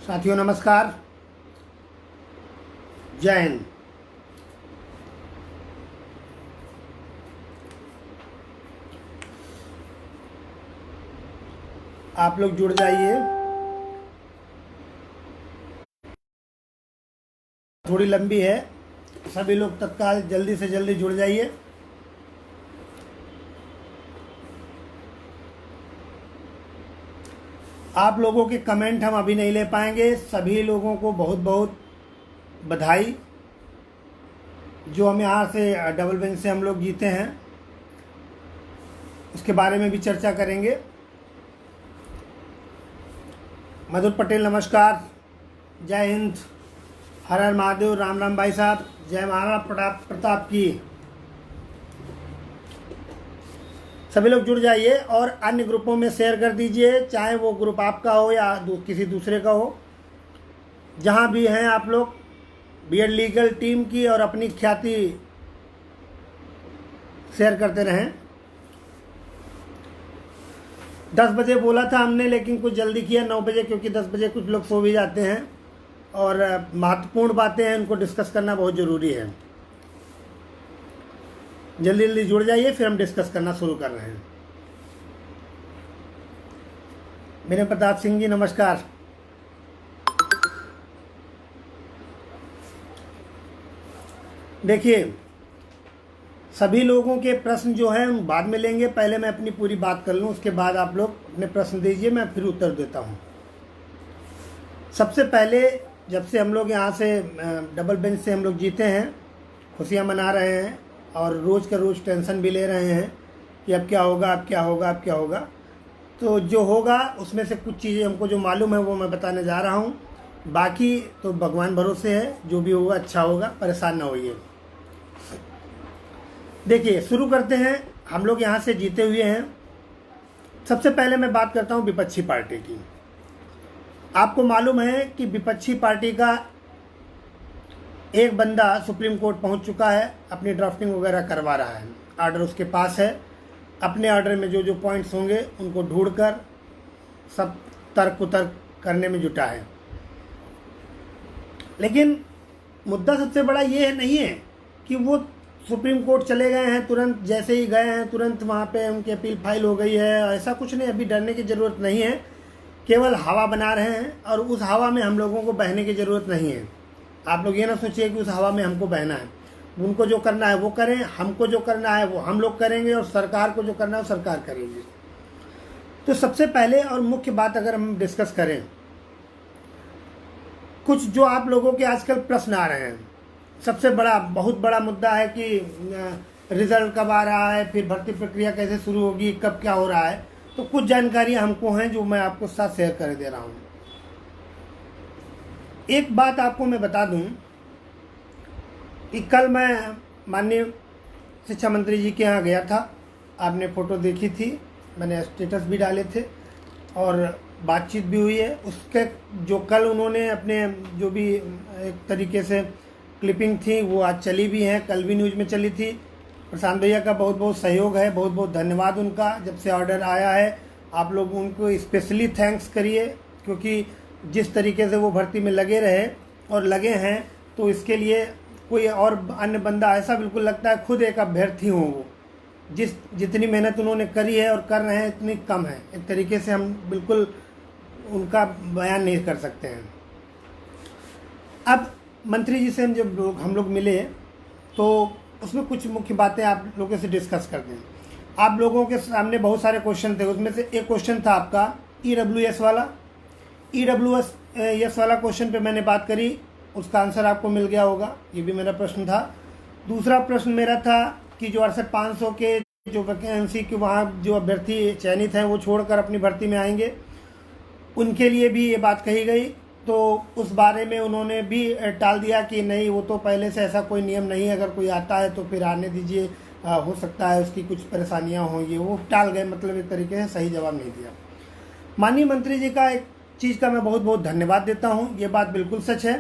साथियों नमस्कार, जय हिंद। आप लोग जुड़ जाइए, थोड़ी लंबी है, सभी लोग तत्काल जल्दी से जल्दी जुड़ जाइए। आप लोगों के कमेंट हम अभी नहीं ले पाएंगे। सभी लोगों को बहुत बहुत बधाई जो हम यहाँ से डबल बेंच से हम लोग जीते हैं, उसके बारे में भी चर्चा करेंगे। मधुर पटेल नमस्कार, जय हिंद, हर हर महादेव, राम राम भाई साहब, जय महाराणा प्रताप की। सभी लोग जुड़ जाइए और अन्य ग्रुपों में शेयर कर दीजिए, चाहे वो ग्रुप आपका हो या किसी दूसरे का हो। जहाँ भी हैं आप लोग, बीएड लीगल टीम की और अपनी ख्याति शेयर करते रहें। 10 बजे बोला था हमने, लेकिन कुछ जल्दी किया 9 बजे, क्योंकि 10 बजे कुछ लोग सो भी जाते हैं और महत्वपूर्ण बातें हैं, उनको डिस्कस करना बहुत ज़रूरी है। जल्दी जल्दी जुड़ जाइए, फिर हम डिस्कस करना शुरू कर रहे हैं। विनय प्रताप सिंह जी नमस्कार। देखिए, सभी लोगों के प्रश्न जो हैं उन बाद में लेंगे, पहले मैं अपनी पूरी बात कर लूँ, उसके बाद आप लोग अपने प्रश्न दीजिए, मैं फिर उत्तर देता हूँ। सबसे पहले, जब से हम लोग यहाँ से डबल बेंच से हम लोग जीते हैं, खुशियाँ मना रहे हैं और रोज़ का रोज़ टेंशन भी ले रहे हैं कि अब क्या होगा, अब क्या होगा, अब क्या होगा। तो जो होगा उसमें से कुछ चीज़ें हमको जो मालूम है वो मैं बताने जा रहा हूँ। बाकी तो भगवान भरोसे है, जो भी होगा अच्छा होगा, परेशान ना होइए। देखिए, शुरू करते हैं। हम लोग यहाँ से जीते हुए हैं। सबसे पहले मैं बात करता हूँ विपक्षी पार्टी की। आपको मालूम है कि विपक्षी पार्टी का एक बंदा सुप्रीम कोर्ट पहुंच चुका है, अपनी ड्राफ्टिंग वगैरह करवा रहा है, ऑर्डर उसके पास है। अपने ऑर्डर में जो जो पॉइंट्स होंगे उनको ढूंढकर सब तर्क कुतर्क करने में जुटा है। लेकिन मुद्दा सबसे बड़ा ये नहीं है कि वो सुप्रीम कोर्ट चले गए हैं, तुरंत जैसे ही गए हैं तुरंत वहाँ पे उनकी अपील फाइल हो गई है। ऐसा कुछ नहीं, अभी डरने की ज़रूरत नहीं है। केवल हवा बना रहे हैं और उस हवा में हम लोगों को बहने की ज़रूरत नहीं है। आप लोग ये ना सोचिए कि उस हवा में हमको बहना है। उनको जो करना है वो करें, हमको जो करना है वो हम लोग करेंगे और सरकार को जो करना है वो सरकार करेंगे। तो सबसे पहले और मुख्य बात अगर हम डिस्कस करें, कुछ जो आप लोगों के आजकल प्रश्न आ रहे हैं, सबसे बड़ा बहुत बड़ा मुद्दा है कि रिजल्ट कब आ रहा है, फिर भर्ती प्रक्रिया कैसे शुरू होगी, कब क्या हो रहा है। तो कुछ जानकारियां हमको हैं जो मैं आपको साथ शेयर कर दे रहा हूं। एक बात आपको मैं बता दूं कि कल मैं माननीय शिक्षा मंत्री जी के यहाँ गया था। आपने फ़ोटो देखी थी, मैंने स्टेटस भी डाले थे और बातचीत भी हुई है। उसके जो कल उन्होंने अपने जो भी एक तरीके से क्लिपिंग थी वो आज चली भी हैं, कल भी न्यूज़ में चली थी। प्रशांत भैया का बहुत बहुत सहयोग है, बहुत बहुत धन्यवाद उनका। जब से ऑर्डर आया है आप लोग उनको स्पेशली थैंक्स करिए, क्योंकि जिस तरीके से वो भर्ती में लगे रहे और लगे हैं, तो इसके लिए कोई और अन्य बंदा ऐसा बिल्कुल लगता है खुद एक अभ्यर्थी हों। वो जितनी मेहनत उन्होंने करी है और कर रहे हैं इतनी कम है। एक तरीके से हम बिल्कुल उनका बयान नहीं कर सकते हैं। अब मंत्री जी से जब हम लोग मिले तो उसमें कुछ मुख्य बातें आप लोगों से डिस्कस करते हैं। आप लोगों के सामने बहुत सारे क्वेश्चन थे, उसमें से एक क्वेश्चन था आपका EWS वाला। EWS वाला क्वेश्चन पे मैंने बात करी, उसका आंसर आपको मिल गया होगा, ये भी मेरा प्रश्न था। दूसरा प्रश्न मेरा था कि जो 68,500 के जो वैकेंसी के वहाँ जो अभ्यर्थी चयनित हैं वो छोड़कर अपनी भर्ती में आएंगे, उनके लिए भी ये बात कही गई। तो उस बारे में उन्होंने भी टाल दिया कि नहीं, वो तो पहले से ऐसा कोई नियम नहीं है, अगर कोई आता है तो फिर आने दीजिए, हो सकता है उसकी कुछ परेशानियां होंगी, वो टाल गए। मतलब एक तरीके से सही जवाब नहीं दिया। माननीय मंत्री जी का एक चीज़ का मैं बहुत बहुत धन्यवाद देता हूं। ये बात बिल्कुल सच है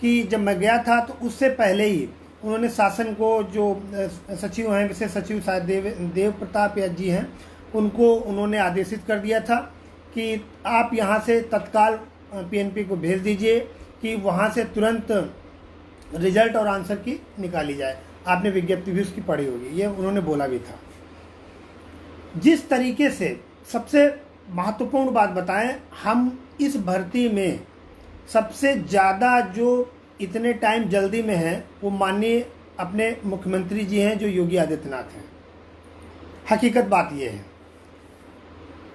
कि जब मैं गया था तो उससे पहले ही उन्होंने शासन को, जो सचिव हैं, विशेष सचिव शायद देव प्रताप जी हैं, उनको उन्होंने आदेशित कर दिया था कि आप यहाँ से तत्काल पीएनपी को भेज दीजिए कि वहाँ से तुरंत रिजल्ट और आंसर की निकाली जाए। आपने विज्ञप्ति भी उसकी पढ़ी होगी, ये उन्होंने बोला भी था। जिस तरीके से, सबसे महत्वपूर्ण बात बताएं, हम इस भर्ती में सबसे ज़्यादा जो इतने टाइम जल्दी में है वो माननीय अपने मुख्यमंत्री जी हैं, जो योगी आदित्यनाथ हैं। हकीकत बात ये है।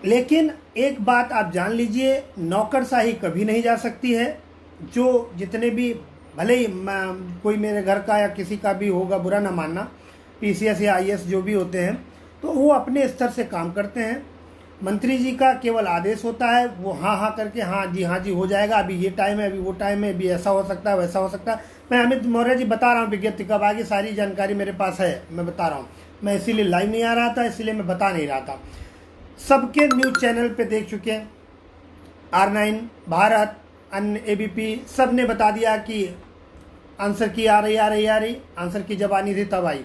लेकिन एक बात आप जान लीजिए, नौकरशाही कभी नहीं जा सकती है। जो जितने भी, भले ही कोई मेरे घर का या किसी का भी होगा, बुरा ना मानना, पीसीएस या आईएएस जो भी होते हैं, तो वो अपने स्तर से काम करते हैं। मंत्री जी का केवल आदेश होता है, वो हाँ करके हाँ जी हो जाएगा, अभी ये टाइम है, अभी वो टाइम है, अभी ऐसा हो सकता है, वैसा हो सकता है। मैं अमित मौर्य जी बता रहा हूँ, विज्ञप्ति कब आएगी सारी जानकारी मेरे पास है, मैं बता रहा हूँ। मैं इसीलिए लाइव नहीं आ रहा था, इसीलिए मैं बता नहीं रहा था। सबके न्यूज़ चैनल पे देख चुके हैं, R9, भारत, अन्य ABP, सब ने बता दिया कि आंसर की आ रही, आंसर की जब आनी थी तब आई।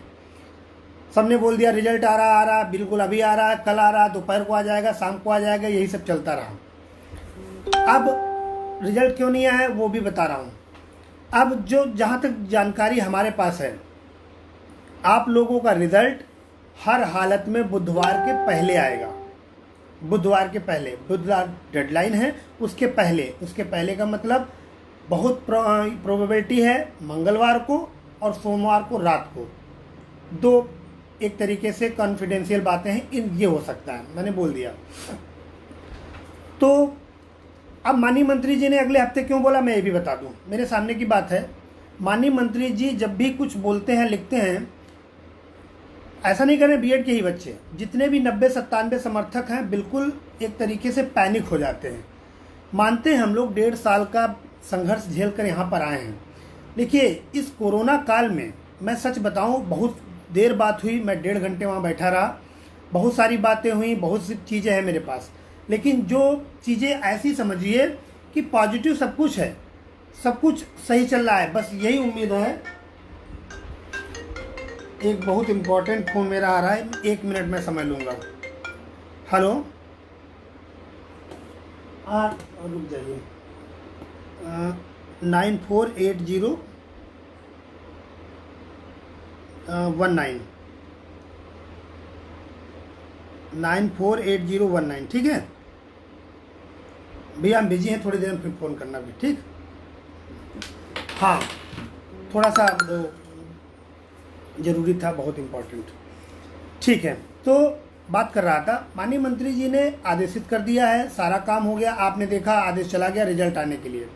सबने बोल दिया रिजल्ट आ रहा, बिल्कुल अभी आ रहा है, कल आ रहा, दोपहर को आ जाएगा, शाम को आ जाएगा, यही सब चलता रहा। अब रिजल्ट क्यों नहीं आया वो भी बता रहा हूँ। अब जो जहाँ तक जानकारी हमारे पास है, आप लोगों का रिजल्ट हर हालत में बुधवार के पहले आएगा। बुधवार के पहले, बुधवार डेडलाइन है, उसके पहले का मतलब बहुत प्रोबेबिलिटी है मंगलवार को और सोमवार को रात को। दो एक तरीके से कॉन्फिडेंशियल बातें हैं, ये हो सकता है, मैंने बोल दिया। तो अब माननीय मंत्री जी ने अगले हफ्ते क्यों बोला, मैं ये भी बता दूं। मेरे सामने की बात है, माननीय मंत्री जी जब भी कुछ बोलते हैं, लिखते हैं, ऐसा नहीं करें बीएड के ही बच्चे, जितने भी 90-97 समर्थक हैं, बिल्कुल एक तरीके से पैनिक हो जाते हैं। मानते हैं हम लोग 1.5 साल का संघर्ष झेल कर यहाँ पर आए हैं। देखिए, इस कोरोना काल में मैं सच बताऊं, बहुत देर बात हुई, मैं 1.5 घंटे वहाँ बैठा रहा, बहुत सारी बातें हुई, बहुत सी चीज़ें हैं मेरे पास। लेकिन जो चीज़ें ऐसी समझिए कि पॉजिटिव सब कुछ है, सब कुछ सही चल रहा है, बस यही उम्मीद है। एक बहुत इम्पोर्टेंट फ़ोन मेरा आ रहा है, 1 मिनट में समझ लूँगा। हेलो, रुक जाइए, 9480 19 948019, ठीक है भैया, हम बिजी हैं, थोड़ी देर में फिर फ़ोन करना भी, ठीक। हाँ, थोड़ा सा ज़रूरी था, बहुत इम्पोर्टेंट, ठीक है। तो बात कर रहा था, माननीय मंत्री जी ने आदेशित कर दिया है, सारा काम हो गया, आपने देखा, आदेश चला गया रिजल्ट आने के लिए।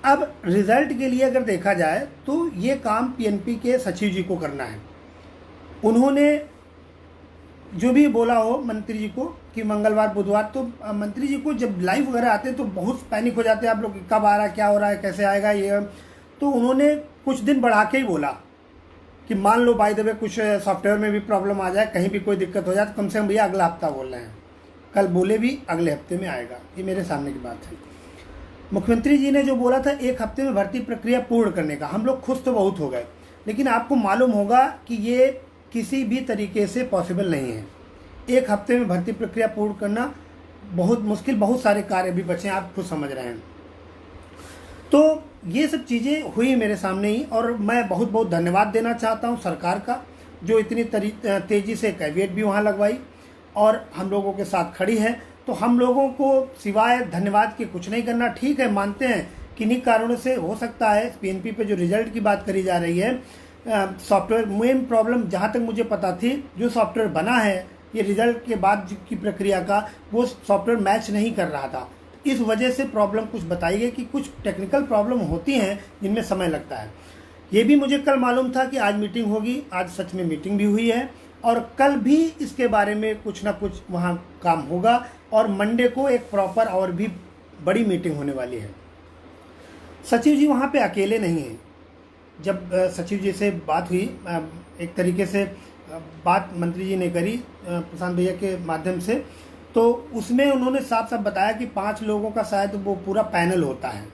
अब रिजल्ट के लिए अगर देखा जाए तो ये काम पीएनपी के सचिव जी को करना है। उन्होंने जो भी बोला हो मंत्री जी को कि मंगलवार बुधवार, तो मंत्री जी को जब लाइव वगैरह आते हैं तो बहुत पैनिक हो जाते हैं आप लोग, कब आ रहा है, क्या हो रहा है, कैसे आएगा ये। तो उन्होंने कुछ दिन बढ़ा के ही बोला कि मान लो बाय द वे कुछ सॉफ्टवेयर में भी प्रॉब्लम आ जाए, कहीं भी कोई दिक्कत हो जाए, तो कम से कम भैया अगला हफ्ता बोल रहे हैं, कल बोले भी अगले हफ्ते में आएगा। ये मेरे सामने की बात है। मुख्यमंत्री जी ने जो बोला था 1 हफ्ते में भर्ती प्रक्रिया पूर्ण करने का, हम लोग खुश तो बहुत हो गए, लेकिन आपको मालूम होगा कि ये किसी भी तरीके से पॉसिबल नहीं है। 1 हफ्ते में भर्ती प्रक्रिया पूर्ण करना बहुत मुश्किल, बहुत सारे कार्य भी बचे हैं, आप खुद समझ रहे हैं। तो ये सब चीज़ें हुई मेरे सामने ही, और मैं बहुत बहुत धन्यवाद देना चाहता हूँ सरकार का, जो इतनी तेज़ी से कैविएट भी वहाँ लगवाई और हम लोगों के साथ खड़ी है। तो हम लोगों को सिवाय धन्यवाद के कुछ नहीं करना। ठीक है, मानते हैं किन्हीं कारणों से हो सकता है पीएनपी पे जो रिजल्ट की बात करी जा रही है, सॉफ्टवेयर मेन प्रॉब्लम जहाँ तक मुझे पता थी, जो सॉफ्टवेयर बना है ये रिजल्ट के बाद की प्रक्रिया का, वो सॉफ्टवेयर मैच नहीं कर रहा था। इस वजह से प्रॉब्लम कुछ बताई गई कि कुछ टेक्निकल प्रॉब्लम होती हैं जिनमें समय लगता है। ये भी मुझे कल मालूम था कि आज मीटिंग होगी, आज सच में मीटिंग भी हुई है, और कल भी इसके बारे में कुछ ना कुछ वहाँ काम होगा, और मंडे को एक प्रॉपर और भी बड़ी मीटिंग होने वाली है। सचिव जी वहाँ पे अकेले नहीं हैं। जब सचिव जी से बात हुई, एक तरीके से बात मंत्री जी ने करी प्रशांत भैया के माध्यम से, तो उसमें उन्होंने साफ साफ बताया कि 5 लोगों का शायद वो पूरा पैनल होता है।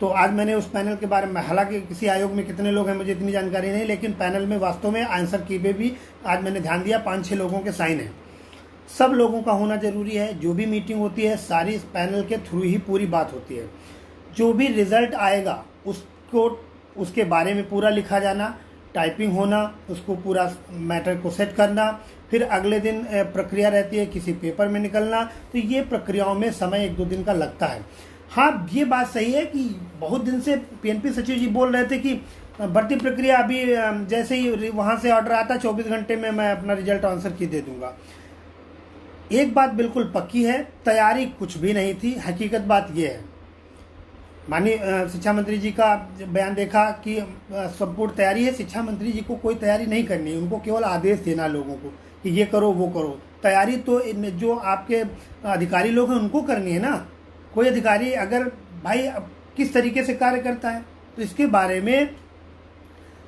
तो आज मैंने उस पैनल के बारे में, हालांकि किसी आयोग में कितने लोग हैं मुझे इतनी जानकारी नहीं, लेकिन पैनल में वास्तव में आंसर की पे भी आज मैंने ध्यान दिया 5-6 लोगों के साइन हैं। सब लोगों का होना जरूरी है। जो भी मीटिंग होती है सारी इस पैनल के थ्रू ही पूरी बात होती है। जो भी रिजल्ट आएगा उसको उसके बारे में पूरा लिखा जाना, टाइपिंग होना, उसको पूरा मैटर को सेट करना, फिर अगले दिन प्रक्रिया रहती है किसी पेपर में निकलना। तो ये प्रक्रियाओं में समय 1-2 दिन का लगता है। हाँ, ये बात सही है कि बहुत दिन से पीएनपी सचिव जी बोल रहे थे कि भर्ती प्रक्रिया अभी जैसे ही वहाँ से ऑर्डर आता 24 घंटे में मैं अपना रिजल्ट आंसर की दे दूंगा। एक बात बिल्कुल पक्की है, तैयारी कुछ भी नहीं थी। हकीकत बात यह है, माननीय शिक्षा मंत्री जी का बयान देखा कि संपूर्ण तैयारी है। शिक्षा मंत्री जी को कोई तैयारी नहीं करनी है, उनको केवल आदेश देना लोगों को कि ये करो वो करो। तैयारी तो जो आपके अधिकारी लोग हैं उनको करनी है ना। कोई अधिकारी अगर भाई किस तरीके से कार्य करता है तो इसके बारे में,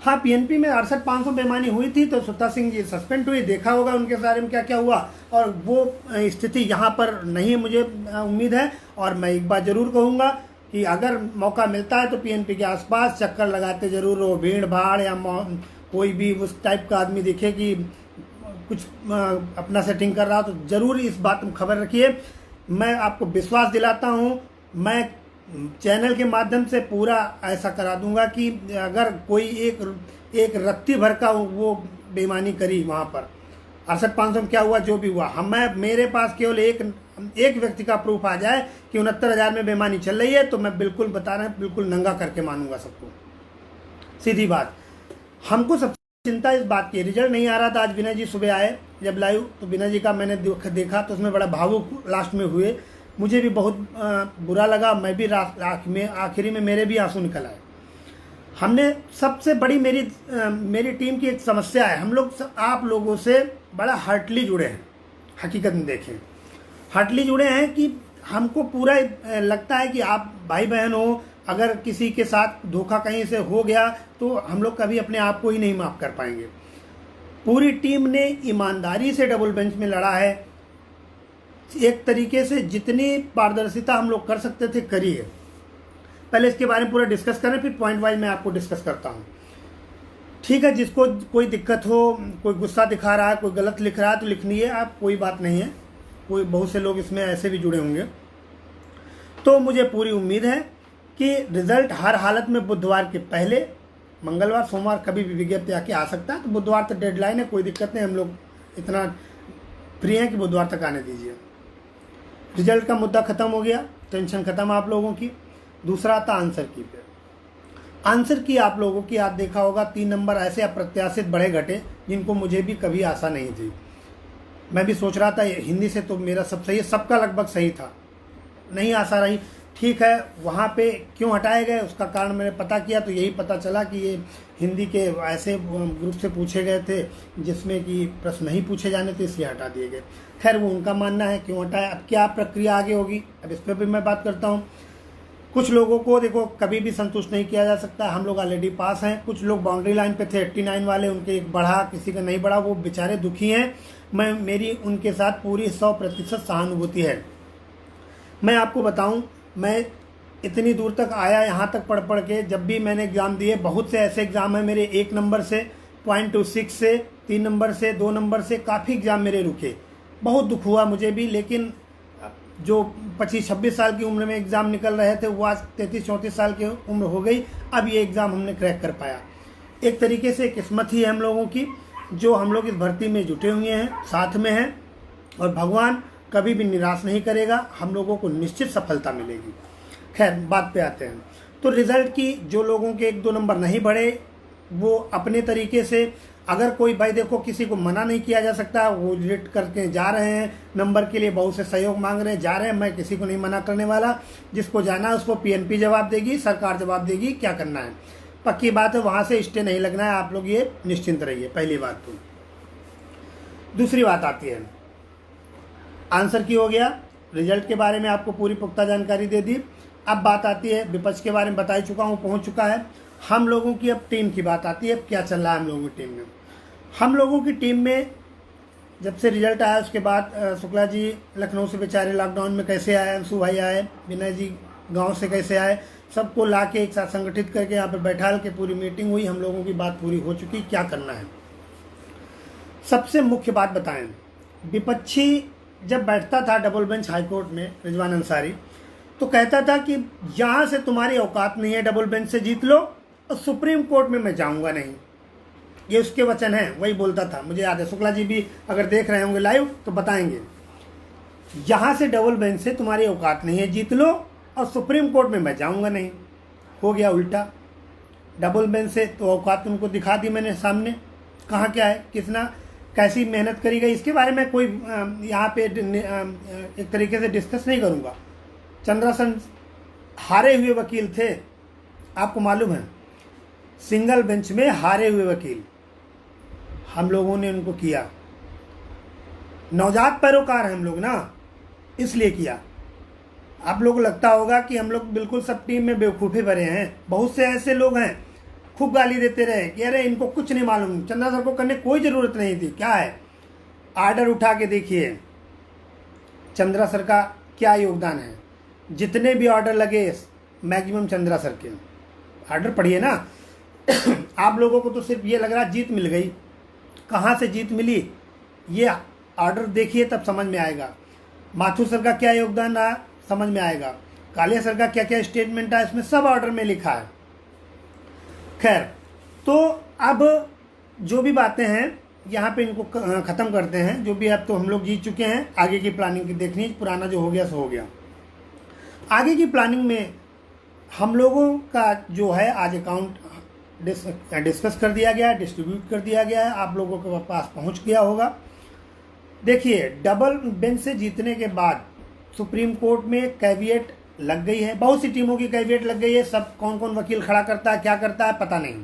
हाँ, पीएनपी में 68,500 बेईमानी हुई थी तो सुत्ता सिंह जी सस्पेंड हुए, देखा होगा उनके बारे में क्या क्या हुआ। और वो स्थिति यहाँ पर नहीं मुझे उम्मीद है। और मैं एक बात जरूर कहूँगा कि अगर मौका मिलता है तो पीएनपी के आसपास चक्कर लगाते जरूर रहो। भीड़ भाड़ या कोई भी उस टाइप का आदमी दिखे कि कुछ अपना सेटिंग कर रहा तो जरूर इस बात में खबर रखिए। मैं आपको विश्वास दिलाता हूँ, मैं चैनल के माध्यम से पूरा ऐसा करा दूंगा कि अगर कोई एक रत्ती भर का वो बेईमानी करी वहाँ पर 68,500 में क्या हुआ जो भी हुआ, मेरे पास केवल एक व्यक्ति का प्रूफ आ जाए कि 69,000 में बेईमानी चल रही है तो मैं बिल्कुल बता रहा हूँ, बिल्कुल नंगा करके मानूंगा सबको। सीधी बात। हमको सबसे चिंता इस बात की, रिजल्ट नहीं आ रहा था। आज विनय जी सुबह आए जब लाइव तो विनय जी का मैंने देखा तो उसमें बड़ा भावुक लास्ट में हुए। मुझे भी बहुत बुरा लगा। मैं भी आखिरी में मेरे भी आंसू निकल आए। हमने सबसे बड़ी मेरी टीम की एक समस्या है, हम लोग आप लोगों से बड़ा हार्टली जुड़े हैं। हकीकत में देखें हार्टली जुड़े हैं कि हमको पूरा लगता है कि आप भाई बहन हो। अगर किसी के साथ धोखा कहीं से हो गया तो हम लोग कभी अपने आप को ही नहीं माफ कर पाएंगे। पूरी टीम ने ईमानदारी से डबल बेंच में लड़ा है। एक तरीके से जितनी पारदर्शिता हम लोग कर सकते थे करी है। पहले इसके बारे में पूरा डिस्कस करें, फिर पॉइंट वाइज मैं आपको डिस्कस करता हूँ। ठीक है, जिसको कोई दिक्कत हो, कोई गुस्सा दिखा रहा है, कोई गलत लिख रहा है तो लिखनी है आप, कोई बात नहीं है। कोई बहुत से लोग इसमें ऐसे भी जुड़े होंगे। तो मुझे पूरी उम्मीद है कि रिजल्ट हर हालत में बुधवार के पहले, मंगलवार सोमवार कभी भी विज्ञप्ति आके आ सकता है। तो बुधवार तक डेडलाइन है, कोई दिक्कत नहीं। हम लोग इतना फ्री हैं कि बुधवार तक आने दीजिए। रिजल्ट का मुद्दा खत्म हो गया, टेंशन खत्म आप लोगों की। दूसरा आता आंसर की पे। आंसर की आप लोगों की आप देखा होगा 3 नंबर ऐसे अप्रत्याशित बढ़े घटे जिनको मुझे भी कभी आशा नहीं थी। मैं भी सोच रहा था हिंदी से तो मेरा सब सही है, सबका लगभग सही था, नहीं आशा रही। ठीक है, वहाँ पे क्यों हटाए गए उसका कारण मैंने पता किया तो यही पता चला कि ये हिंदी के ऐसे ग्रुप से पूछे गए थे जिसमें कि प्रश्न नहीं पूछे जाने थे, इसलिए हटा दिए गए। खैर वो उनका मानना है क्यों हटाया। अब क्या प्रक्रिया आगे होगी, अब इस पर भी मैं बात करता हूँ। कुछ लोगों को देखो कभी भी संतुष्ट नहीं किया जा सकता। हम लोग ऑलरेडी पास हैं। कुछ लोग बाउंड्री लाइन पे थे 89 वाले, उनके एक बढ़ा किसी का नहीं बढ़ा, वो बेचारे दुखी हैं। मेरी उनके साथ पूरी 100% सहानुभूति है। मैं आपको बताऊं, मैं इतनी दूर तक आया, यहाँ तक पढ़ के। जब भी मैंने एग्ज़ाम दिए, बहुत से ऐसे एग्ज़ाम हैं मेरे 1 नंबर से, 0.26 से, 3 नंबर से, 2 नंबर से, काफ़ी एग्ज़ाम मेरे रुके। बहुत दुख हुआ मुझे भी। लेकिन जो 25-26 साल की उम्र में एग्ज़ाम निकल रहे थे वो आज 33-34 साल की उम्र हो गई। अब ये एग्ज़ाम हमने क्रैक कर पाया। एक तरीके से किस्मत ही है हम लोगों की, जो हम लोग इस भर्ती में जुटे हुए हैं, साथ में हैं। और भगवान कभी भी निराश नहीं करेगा, हम लोगों को निश्चित सफलता मिलेगी। खैर बात पे आते हैं। तो रिज़ल्ट की जो लोगों के 1-2 नंबर नहीं बढ़े वो अपने तरीके से, अगर कोई भाई देखो किसी को मना नहीं किया जा सकता, वो रिट करके जा रहे हैं नंबर के लिए, बहुत से सहयोग मांग रहे हैं, जा रहे हैं। मैं किसी को नहीं मना करने वाला। जिसको जाना है उसको पीएनपी जवाब देगी, सरकार जवाब देगी क्या करना है। पक्की बात है, वहाँ से स्टे नहीं लगना है। आप लोग ये निश्चिंत रहिए, पहली बात। तो दूसरी बात आती है, आंसर की हो गया, रिजल्ट के बारे में आपको पूरी पुख्ता जानकारी दे दी। अब बात आती है विपक्ष के बारे में, बता ही चुका हूँ, पहुँच चुका है। हम लोगों की अब टीम की बात आती है। क्या चल रहा है हम लोगों की टीम में। हम लोगों की टीम में जब से रिजल्ट आया उसके बाद शुक्ला जी लखनऊ से बेचारे लॉकडाउन में कैसे आए, अंशु भाई आए, विनय जी गांव से कैसे आए, सबको ला के एक साथ संगठित करके यहाँ पर बैठा के पूरी मीटिंग हुई। हम लोगों की बात पूरी हो चुकी, क्या करना है। सबसे मुख्य बात बताएं, विपक्षी जब बैठता था डबल बेंच हाईकोर्ट में रिजवान अंसारी, तो कहता था कि यहाँ से तुम्हारी औकात नहीं है, डबल बेंच से जीत लो और सुप्रीम कोर्ट में मैं जाऊँगा नहीं। ये उसके वचन हैं, वही बोलता था, मुझे याद है। शुक्ला जी भी अगर देख रहे होंगे लाइव तो बताएंगे, यहाँ से डबल बेंच से तुम्हारी औकात नहीं है, जीत लो और सुप्रीम कोर्ट में मैं जाऊँगा नहीं। हो गया उल्टा, डबल बेंच से तो औकात तुमको दिखा दी मैंने सामने, कहाँ क्या है, कितना कैसी मेहनत करी गई, इसके बारे में कोई यहाँ पे एक तरीके से डिस्कस नहीं करूँगा। चंद्रासन हारे हुए वकील थे, आपको मालूम है, सिंगल बेंच में हारे हुए वकील हम लोगों ने उनको किया। नवजात पैरोकार हैं हम लोग ना, इसलिए किया। आप लोगों को लगता होगा कि हम लोग बिल्कुल सब टीम में बेवकूफ़ी भरे हैं। बहुत से ऐसे लोग हैं खूब गाली देते रहे कि अरे इनको कुछ नहीं मालूम, चंद्रा सर को करने कोई ज़रूरत नहीं थी। क्या है, आर्डर उठा के देखिए चंद्रा सर का क्या योगदान है। जितने भी ऑर्डर लगे मैक्सिमम चंद्रा सर के ऑर्डर पढ़िए ना। आप लोगों को तो सिर्फ ये लग रहा जीत मिल गई, कहाँ से जीत मिली, ये ऑर्डर देखिए तब समझ में आएगा। माथुर सर का क्या योगदान रहा समझ में आएगा, कालिया सर का क्या क्या स्टेटमेंट है, इसमें सब ऑर्डर में लिखा है। खैर, तो अब जो भी बातें हैं यहाँ पे इनको ख़त्म करते हैं। जो भी अब तो हम लोग जीत चुके हैं, आगे की प्लानिंग की देखनी, पुराना जो हो गया सो हो गया। आगे की प्लानिंग में हम लोगों का जो है आज अकाउंट डिस्कस कर दिया गया है, डिस्ट्रीब्यूट कर दिया गया है, आप लोगों के पास पहुंच गया होगा। देखिए, डबल बेंच से जीतने के बाद सुप्रीम कोर्ट में कैविएट लग गई है, बहुत सी टीमों की कैविएट लग गई है। सब कौन कौन वकील खड़ा करता है, क्या करता है, पता नहीं।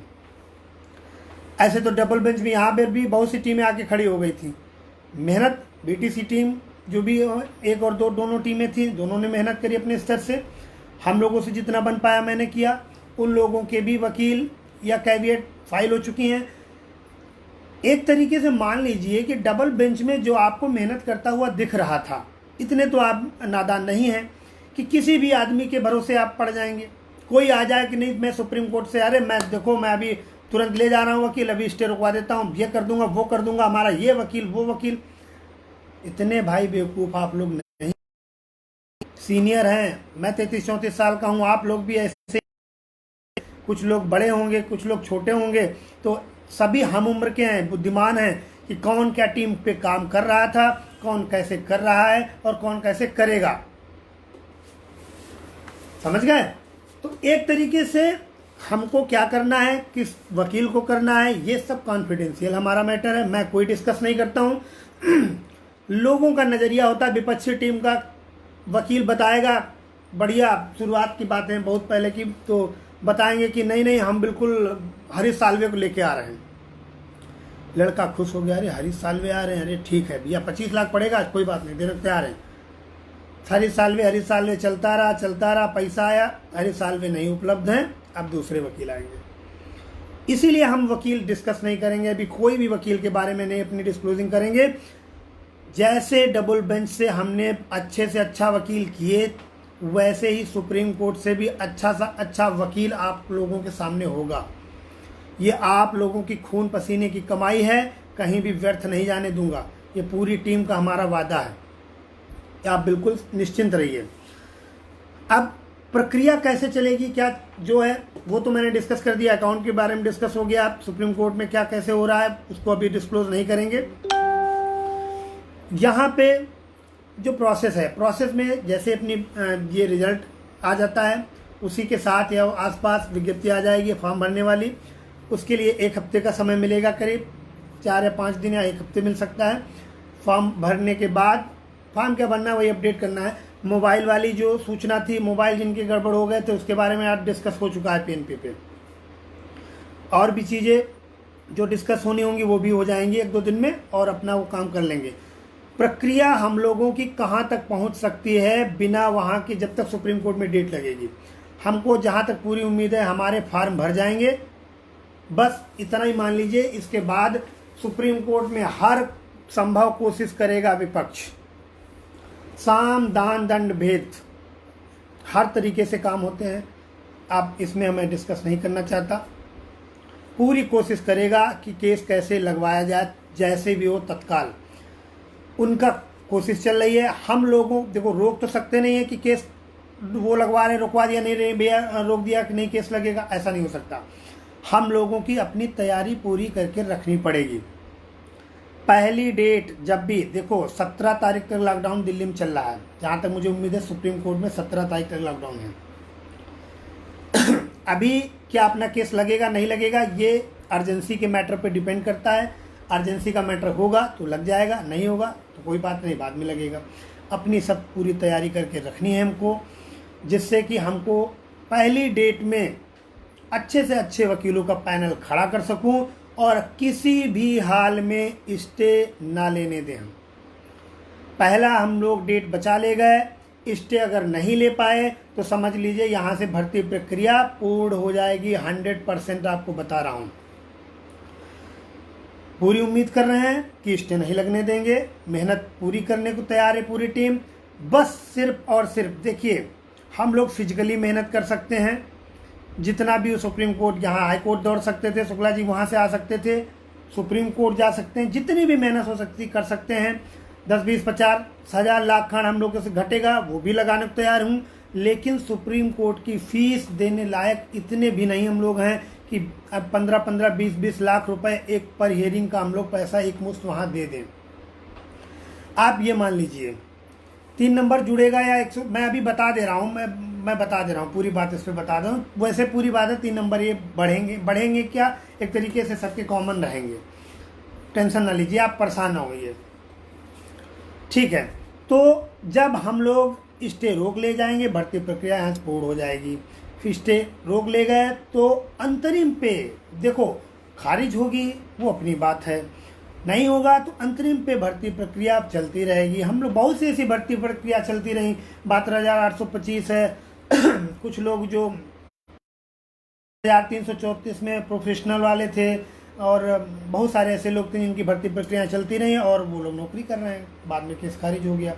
ऐसे तो डबल बेंच में यहाँ पर भी बहुत सी टीमें आके खड़ी हो गई थी। मेहनत बीटीसी टीम जो भी एक और दो दोनों टीमें थी, दोनों ने मेहनत करी अपने स्तर से। हम लोगों से जितना बन पाया मैंने किया। उन लोगों के भी वकील या कैविएट फाइल हो चुकी हैं। एक तरीके से मान लीजिए कि डबल बेंच में जो आपको मेहनत करता हुआ दिख रहा था, इतने तो आप नादान नहीं हैं कि किसी भी आदमी के भरोसे आप पड़ जाएंगे। कोई आ जाए कि नहीं मैं सुप्रीम कोर्ट से, अरे मैं देखो मैं अभी तुरंत ले जा रहा हूँ वकील, अभी स्टे रुकवा देता हूँ, ये कर दूंगा वो कर दूंगा, हमारा ये वकील वो वकील। इतने भाई बेवकूफ़ आप लोग नहीं, सीनियर हैं। मैं 33-34 साल का हूँ, आप लोग भी ऐसे, कुछ लोग बड़े होंगे कुछ लोग छोटे होंगे, तो सभी हम उम्र के हैं, बुद्धिमान हैं कि कौन क्या टीम पे काम कर रहा था, कौन कैसे कर रहा है और कौन कैसे करेगा। समझ गए? तो एक तरीके से हमको क्या करना है, किस वकील को करना है, ये सब कॉन्फिडेंशियल हमारा मैटर है। मैं कोई डिस्कस नहीं करता हूँ। लोगों का नज़रिया होता है, विपक्षी टीम का वकील बताएगा बढ़िया शुरुआत की बातें बहुत पहले की, तो बताएंगे कि नहीं नहीं हम बिल्कुल हरीश साल्वे को लेके आ रहे हैं। लड़का खुश हो गया, अरे हरीश साल्वे आ रहे हैं, अरे ठीक है भैया 25 लाख पड़ेगा, कोई बात नहीं, देने तैयार है। हरीश साल्वे चलता रहा, पैसा आया, हरीश साल्वे नहीं उपलब्ध हैं, अब दूसरे वकील आएंगे। इसीलिए हम वकील डिस्कस नहीं करेंगे अभी, कोई भी वकील के बारे में नहीं अपनी डिस्क्लोजिंग करेंगे। जैसे डबल बेंच से हमने अच्छे से अच्छा वकील किए, वैसे ही सुप्रीम कोर्ट से भी अच्छा सा अच्छा वकील आप लोगों के सामने होगा। ये आप लोगों की खून पसीने की कमाई है, कहीं भी व्यर्थ नहीं जाने दूंगा। ये पूरी टीम का हमारा वादा है, आप बिल्कुल निश्चिंत रहिए। अब प्रक्रिया कैसे चलेगी, क्या जो है वो तो मैंने डिस्कस कर दिया, अकाउंट के बारे में डिस्कस हो गया। सुप्रीम कोर्ट में क्या कैसे हो रहा है उसको अभी डिस्क्लोज नहीं करेंगे। यहाँ पे जो प्रोसेस है, प्रोसेस में जैसे अपनी ये रिजल्ट आ जाता है, उसी के साथ या आसपास विज्ञप्ति आ जाएगी फॉर्म भरने वाली। उसके लिए 1 हफ्ते का समय मिलेगा, करीब 4 या 5 दिन या 1 हफ्ते मिल सकता है। फॉर्म भरने के बाद फॉर्म क्या भरना है वही अपडेट करना है। मोबाइल वाली जो सूचना थी, मोबाइल जिनके गड़बड़ हो गए थे, उसके बारे में आज डिस्कस हो चुका है PNP पे। और भी चीज़ें जो डिस्कस होनी होंगी वो भी हो जाएंगी 1-2 दिन में, और अपना वो काम कर लेंगे। प्रक्रिया हम लोगों की कहाँ तक पहुँच सकती है बिना वहाँ के, जब तक सुप्रीम कोर्ट में डेट लगेगी। हमको जहाँ तक पूरी उम्मीद है हमारे फार्म भर जाएंगे, बस इतना ही मान लीजिए। इसके बाद सुप्रीम कोर्ट में हर संभव कोशिश करेगा विपक्ष, साम दान दंड भेद हर तरीके से काम होते हैं। अब इसमें मैं डिस्कस नहीं करना चाहता। पूरी कोशिश करेगा कि केस कैसे लगवाया जाए, जैसे भी हो तत्काल। उनका कोशिश चल रही है। हम लोगों देखो रोक तो सकते नहीं है कि केस वो लगवा रहे, रुकवा दिया नहीं रहे भैया, रोक दिया कि नहीं केस लगेगा, ऐसा नहीं हो सकता। हम लोगों की अपनी तैयारी पूरी करके रखनी पड़ेगी। पहली डेट जब भी देखो 17 तारीख तक लॉकडाउन दिल्ली में चल रहा है, जहाँ तक मुझे उम्मीद है सुप्रीम कोर्ट में 17 तारीख तक लॉकडाउन है। अभी क्या अपना केस लगेगा नहीं लगेगा ये अर्जेंसी के मैटर पे डिपेंड करता है। अर्जेंसी का मैटर होगा तो लग जाएगा, नहीं होगा तो कोई बात नहीं, बाद में लगेगा। अपनी सब पूरी तैयारी करके रखनी है हमको, जिससे कि हमको पहली डेट में अच्छे से अच्छे वकीलों का पैनल खड़ा कर सकूं और किसी भी हाल में स्टे ना लेने दें। हम पहला हम लोग डेट बचा ले गए, स्टे अगर नहीं ले पाए तो समझ लीजिए यहाँ से भर्ती प्रक्रिया पूर्ण हो जाएगी। 100% आपको बता रहा हूँ। पूरी उम्मीद कर रहे हैं कि स्टे नहीं लगने देंगे, मेहनत पूरी करने को तैयार है पूरी टीम। बस सिर्फ और सिर्फ देखिए, हम लोग फिजिकली मेहनत कर सकते हैं, जितना भी सुप्रीम कोर्ट, यहाँ हाई कोर्ट दौड़ सकते थे शुक्ला जी, वहाँ से आ सकते थे, सुप्रीम कोर्ट जा सकते हैं, जितनी भी मेहनत हो सकती कर सकते हैं। 10, 20, 50, 1000 लाख खंड हम लोगों से घटेगा वो भी लगाने को तैयार हूँ, लेकिन सुप्रीम कोर्ट की फीस देने लायक इतने भी नहीं हम लोग हैं कि अब 15-15, 20-20 लाख रुपए एक पर हियरिंग का हम लोग पैसा एक मुश्त वहाँ दे दें। आप ये मान लीजिए 3 नंबर जुड़ेगा या 100, मैं अभी बता दे रहा हूँ, मैं बता दे रहा हूँ, पूरी बात इस पर बता दूँ। वैसे पूरी बात है 3 नंबर ये बढ़ेंगे क्या, एक तरीके से सबके कॉमन रहेंगे, टेंशन ना लीजिए, आप परेशान ना होइए, ठीक है। तो जब हम लोग स्टे रोक ले जाएंगे, भर्ती प्रक्रिया यहाँ पूर्ण हो जाएगी। फिर स्टे रोक ले गए तो अंतरिम पे देखो खारिज होगी वो अपनी बात है, नहीं होगा तो अंतरिम पे भर्ती प्रक्रिया चलती रहेगी। हम लोग बहुत सी ऐसी भर्ती प्रक्रिया चलती रही, 72,825 है कुछ लोग जो 1334 में प्रोफेशनल वाले थे, और बहुत सारे ऐसे लोग थे जिनकी भर्ती प्रक्रिया चलती रही और वो लोग नौकरी कर रहे हैं, बाद में केस खारिज हो गया।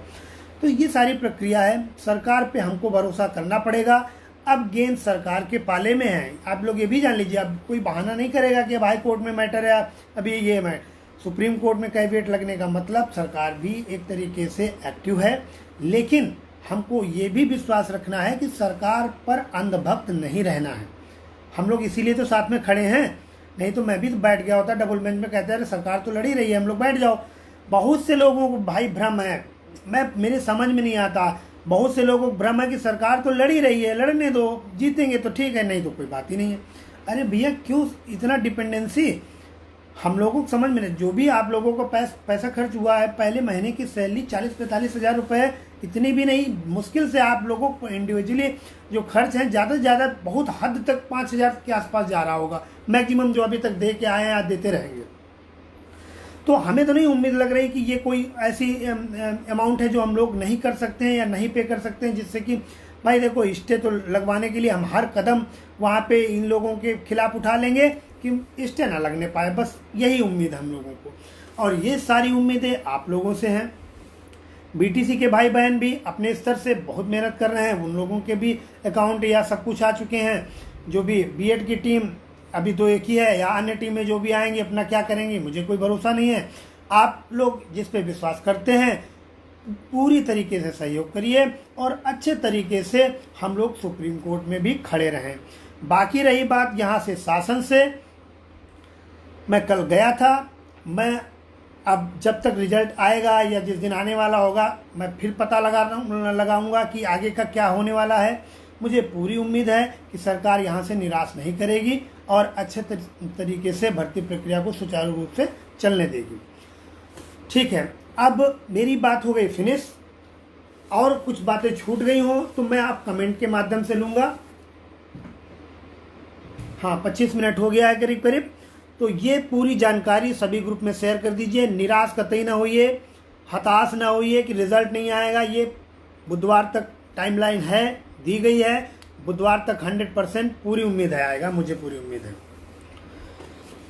तो ये सारी प्रक्रिया है, सरकार पे हमको भरोसा करना पड़ेगा। अब गेंद सरकार के पाले में है, आप लोग ये भी जान लीजिए। अब कोई बहाना नहीं करेगा कि अब हाई कोर्ट में मैटर है, अभी ये मैं सुप्रीम कोर्ट में कैविएट लगने का मतलब सरकार भी एक तरीके से एक्टिव है, लेकिन हमको ये भी विश्वास रखना है कि सरकार पर अंधभक्त नहीं रहना है। हम लोग इसीलिए तो साथ में खड़े हैं, नहीं तो मैं भी तो बैठ गया होता डबल बेंच में, कहते हैं सरकार तो लड़ी रही है, हम लोग बैठ जाओ। बहुत से लोगों को भाई भ्रम है, मेरे समझ में नहीं आता, बहुत से लोगों को भ्रम है कि सरकार तो लड़ी रही है, लड़ने दो, जीतेंगे तो ठीक है, नहीं तो कोई बात ही नहीं है। अरे भैया क्यों इतना डिपेंडेंसी, हम लोगों को समझ में नहीं। जो भी आप लोगों को पैसा खर्च हुआ है, पहले महीने की सैलरी 40-45 हज़ार रुपये, इतनी भी नहीं, मुश्किल से आप लोगों को इंडिविजुअली जो खर्च है ज़्यादा से ज़्यादा बहुत हद तक 5,000 के आसपास जा रहा होगा, मैक्सिमम जो अभी तक दे के आए हैं या देते रहेंगे। तो हमें तो नहीं उम्मीद लग रही कि ये कोई ऐसी अमाउंट है जो हम लोग नहीं कर सकते हैं या नहीं पे कर सकते हैं, जिससे कि भाई देखो स्टे तो लगवाने के लिए हम हर कदम वहाँ पे इन लोगों के खिलाफ उठा लेंगे कि स्टे ना लगने पाए, बस यही उम्मीद है हम लोगों को। और ये सारी उम्मीदें आप लोगों से हैं। बीटीसी के भाई बहन भी अपने स्तर से बहुत मेहनत कर रहे हैं, उन लोगों के भी अकाउंट या सब कुछ आ चुके हैं। जो भी बीएड की टीम अभी तो एक ही है, या अन्य टीमें जो भी आएंगी अपना क्या करेंगी मुझे कोई भरोसा नहीं है। आप लोग जिस पे विश्वास करते हैं पूरी तरीके से सहयोग करिए और अच्छे तरीके से हम लोग सुप्रीम कोर्ट में भी खड़े रहें। बाकी रही बात यहाँ से शासन से, मैं कल गया था, मैं अब जब तक रिजल्ट आएगा या जिस दिन आने वाला होगा मैं फिर पता लगाऊंगा कि आगे का क्या होने वाला है। मुझे पूरी उम्मीद है कि सरकार यहाँ से निराश नहीं करेगी और अच्छे तरीके से भर्ती प्रक्रिया को सुचारू रूप से चलने देगी। ठीक है, अब मेरी बात हो गई फिनिश, और कुछ बातें छूट गई हो तो मैं आप कमेंट के माध्यम से लूँगा। हाँ, 25 मिनट हो गया है करीब करीब। तो ये पूरी जानकारी सभी ग्रुप में शेयर कर दीजिए। निराश कतई ना होइए, हताश ना होइए कि रिजल्ट नहीं आएगा। ये बुधवार तक टाइमलाइन है, दी गई है, बुधवार तक 100% पूरी उम्मीद है आएगा, मुझे पूरी उम्मीद है।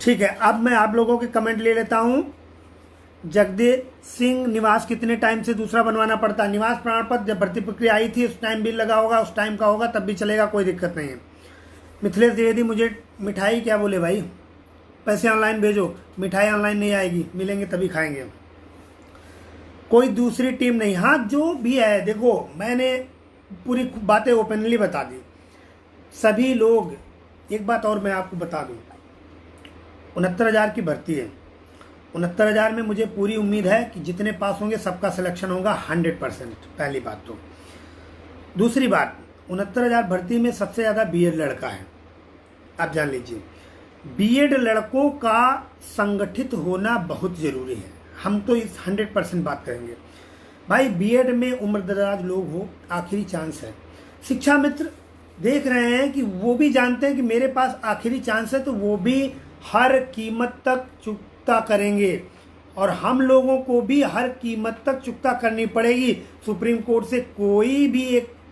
ठीक है, अब मैं आप लोगों के कमेंट ले लेता हूँ। जगदीश सिंह, निवास कितने टाइम से दूसरा बनवाना पड़ता है? निवास प्रमाण पत्र जब भर्ती प्रक्रिया आई थी उस टाइम बिल लगा होगा, उस टाइम का होगा, तब भी चलेगा, कोई दिक्कत नहीं है। मिथिलेश द्विवेदी, मुझे मिठाई क्या बोले भाई, पैसे ऑनलाइन भेजो। मिठाई ऑनलाइन नहीं आएगी, मिलेंगे तभी खाएंगे। कोई दूसरी टीम नहीं। हाँ जो भी है, देखो मैंने पूरी बातें ओपनली बता दी। सभी लोग, एक बात और मैं आपको बता दूं, 69,000 की भर्ती है। 69,000 में मुझे पूरी उम्मीद है कि जितने पास होंगे सबका सिलेक्शन होगा 100%। पहली बात तो। दूसरी बात, 69,000 भर्ती में सबसे ज़्यादा बीएड लड़का है। आप जान लीजिए, बीएड लड़कों का संगठित होना बहुत ज़रूरी है। हम तो इस 100% बात करेंगे भाई। बीएड में उम्रदराज लोग हो, आखिरी चांस है। शिक्षा मित्र देख रहे हैं कि वो भी जानते हैं कि मेरे पास आखिरी चांस है, तो वो भी हर कीमत तक चुकता करेंगे और हम लोगों को भी हर कीमत तक चुकता करनी पड़ेगी। सुप्रीम कोर्ट से कोई भी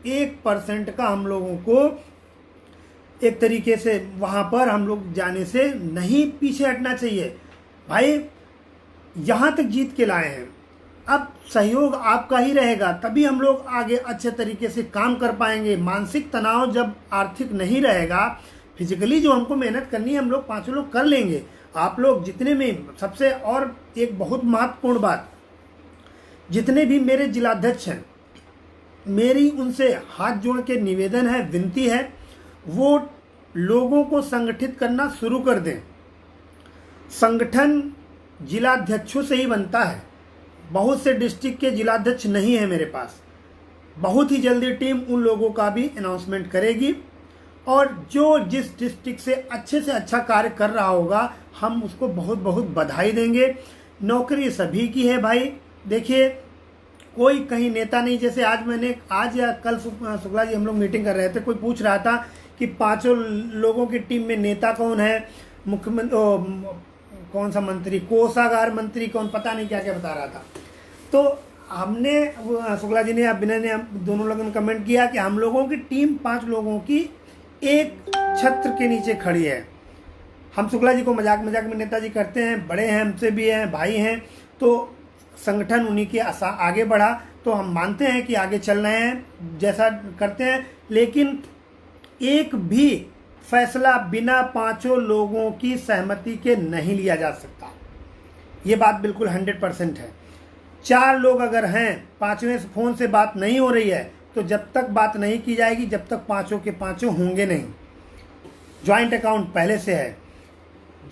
1% का हम लोगों को एक तरीके से वहां पर हम लोग जाने से नहीं पीछे हटना चाहिए भाई। यहां तक जीत के लाए हैं, अब सहयोग आपका ही रहेगा, तभी हम लोग आगे अच्छे तरीके से काम कर पाएंगे। मानसिक तनाव जब आर्थिक नहीं रहेगा, फिजिकली जो हमको मेहनत करनी है हम लोग 5 लोग कर लेंगे। आप लोग जितने में, सबसे और एक बहुत महत्वपूर्ण बात, जितने भी मेरे जिलाध्यक्ष हैं, मेरी उनसे हाथ जोड़ के निवेदन है, विनती है, वो लोगों को संगठित करना शुरू कर दें। संगठन जिलाध्यक्षों से ही बनता है। बहुत से डिस्ट्रिक्ट के जिलाध्यक्ष नहीं है मेरे पास। बहुत ही जल्दी टीम उन लोगों का भी अनाउंसमेंट करेगी और जो जिस डिस्ट्रिक्ट से अच्छा कार्य कर रहा होगा हम उसको बहुत बहुत बधाई देंगे। नौकरी सभी की है भाई। देखिए, कोई कहीं नेता नहीं। जैसे आज या कल शुक्ला जी हम लोग मीटिंग कर रहे थे, कोई पूछ रहा था कि 5 लोगों की टीम में नेता कौन है, मुख्यमंत्री कौन सा मंत्री, कोषागार मंत्री कौन, पता नहीं क्या क्या बता रहा था। तो हमने, शुक्ला जी ने, अभिनय ने, दोनों लोगों ने कमेंट किया कि हम लोगों की टीम 5 लोगों की एक छत्र के नीचे खड़ी है। हम शुक्ला जी को मजाक में नेताजी करते हैं, बड़े हैं, हमसे भी हैं, भाई हैं, तो संगठन उन्हीं के आगे बढ़ा तो हम मानते हैं कि आगे चल रहे हैं, जैसा करते हैं। लेकिन एक भी फैसला बिना 5 लोगों की सहमति के नहीं लिया जा सकता। ये बात बिल्कुल 100% है। 4 लोग अगर हैं, 5वें फोन से बात नहीं हो रही है, तो जब तक बात नहीं की जाएगी, जब तक 5 के 5 होंगे नहीं। ज्वाइंट अकाउंट पहले से है।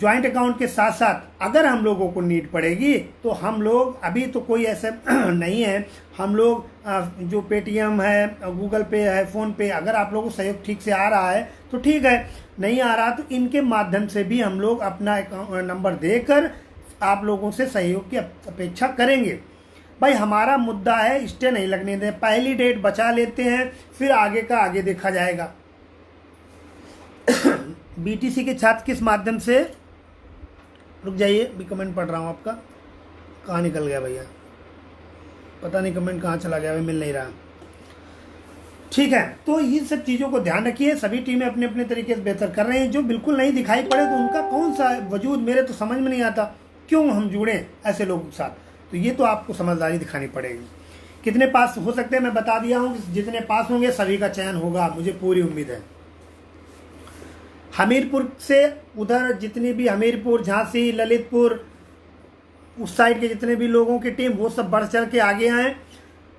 ज्वाइंट अकाउंट के साथ साथ अगर हम लोगों को नीड पड़ेगी तो हम लोग, अभी तो कोई ऐसे नहीं है, हम लोग जो पेटीएम है, गूगल पे है, फ़ोन पे, अगर आप लोगों को सहयोग ठीक से आ रहा है तो ठीक है, नहीं आ रहा तो इनके माध्यम से भी हम लोग अपना नंबर देकर आप लोगों से सहयोग की अपेक्षा करेंगे। भाई हमारा मुद्दा है स्टे नहीं लगने दें, पहली डेट बचा लेते हैं, फिर आगे का आगे देखा जाएगा। बीटीसी के छात्र किस माध्यम से, रुक जाइए भी कमेंट पढ़ रहा हूँ आपका, कहाँ निकल गया भैया, पता नहीं कमेंट कहाँ चला गया, मिल नहीं रहा। ठीक है, तो इन सब चीज़ों को ध्यान रखिए। सभी टीमें अपने अपने तरीके से बेहतर कर रहे हैं। जो बिल्कुल नहीं दिखाई पड़े तो उनका कौन सा वजूद, मेरे तो समझ में नहीं आता क्यों हम जुड़े ऐसे लोगों के साथ। तो ये तो आपको समझदारी दिखानी पड़ेगी। कितने पास हो सकते हैं मैं बता दिया हूँ, जितने पास होंगे सभी का चयन होगा, मुझे पूरी उम्मीद है। हमीरपुर से उधर जितनी भी, हमीरपुर, झांसी, ललितपुर, उस साइड के जितने भी लोगों की टीम, वो सब बढ़ चढ़ के आगे आए।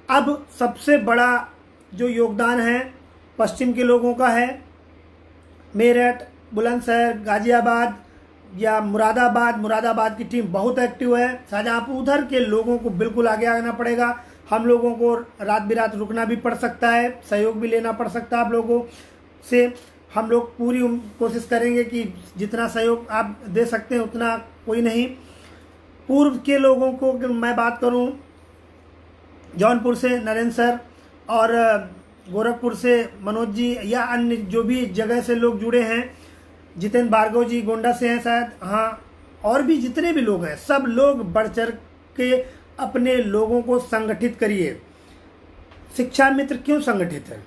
अब सबसे बड़ा जो योगदान है पश्चिम के लोगों का है। मेरठ, बुलंदशहर, गाजियाबाद या मुरादाबाद की टीम बहुत एक्टिव है। शाहजहाँपुर, उधर के लोगों को बिल्कुल आगे आना पड़ेगा। हम लोगों को रात बिरात रुकना भी पड़ सकता है, सहयोग भी लेना पड़ सकता है आप लोगों से। हम लोग पूरी कोशिश करेंगे कि जितना सहयोग आप दे सकते हैं उतना, कोई नहीं। पूर्व के लोगों को मैं बात करूं, जौनपुर से नरेंद्र सर और गोरखपुर से मनोज जी या अन्य जो भी जगह से लोग जुड़े हैं, जितेंद्र भार्गव जी गोंडा से हैं शायद, हाँ, और भी जितने भी लोग हैं, सब लोग बढ़ चढ़ के अपने लोगों को संगठित करिए। शिक्षा मित्र क्यों संगठित है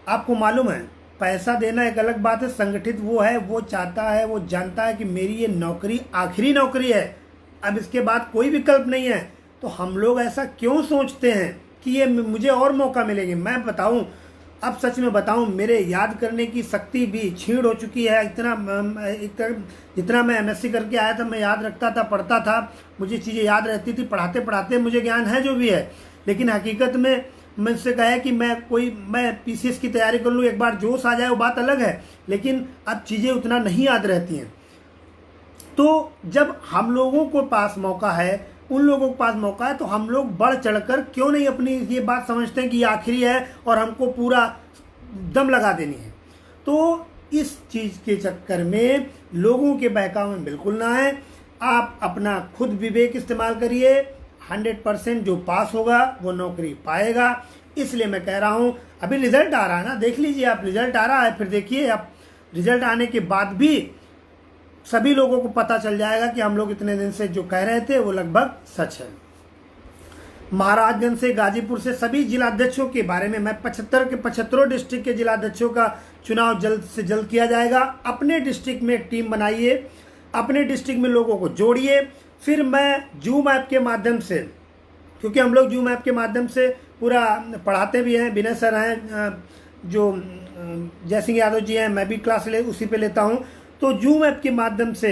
आपको मालूम है? पैसा देना एक अलग बात है, संगठित वो है, वो चाहता है, वो जानता है कि मेरी ये नौकरी आखिरी नौकरी है, अब इसके बाद कोई विकल्प नहीं है। तो हम लोग ऐसा क्यों सोचते हैं कि ये मुझे और मौका मिलेंगे? मैं बताऊं, अब सच में बताऊं, मेरे याद करने की शक्ति भी क्षीण हो चुकी है। जितना मैं एमएससी करके आया था, मैं याद रखता था, पढ़ता था, मुझे चीज़ें याद रहती थी, पढ़ाते पढ़ाते मुझे ज्ञान है जो भी है। लेकिन हकीकत में मुझसे कहे कि मैं पीसीएस की तैयारी कर लूँ, एक बार जोश आ जाए वो बात अलग है, लेकिन अब चीज़ें उतना नहीं याद रहती हैं। तो जब हम लोगों को पास मौका है, उन लोगों के पास मौका है, तो हम लोग बढ़ चढ़कर क्यों नहीं अपनी ये बात समझते हैं कि ये आखिरी है और हमको पूरा दम लगा देनी है। तो इस चीज़ के चक्कर में लोगों के बहकावे में बिल्कुल ना आए। आप अपना खुद विवेक इस्तेमाल करिए। 100% जो पास होगा वो नौकरी पाएगा। इसलिए मैं कह रहा हूँ, अभी रिजल्ट आ रहा है ना, देख लीजिए आप, रिजल्ट आ रहा है, फिर देखिए आप, रिजल्ट आने के बाद भी सभी लोगों को पता चल जाएगा कि हम लोग इतने दिन से जो कह रहे थे वो लगभग सच है। महाराजगंज से, गाजीपुर से सभी जिलाध्यक्षों के बारे में मैं 75 के 75 डिस्ट्रिक्ट के जिलाध्यक्षों का चुनाव जल्द से जल्द किया जाएगा। अपने डिस्ट्रिक्ट में एक टीम बनाइए, अपने डिस्ट्रिक्ट में लोगों को जोड़िए। फिर मैं जूम ऐप के माध्यम से, क्योंकि हम लोग जूम ऐप के माध्यम से पूरा पढ़ाते भी हैं, विनय सर हैं जो जय सिंह यादव जी हैं, मैं भी क्लास उसी पे लेता हूँ। तो जूम ऐप के माध्यम से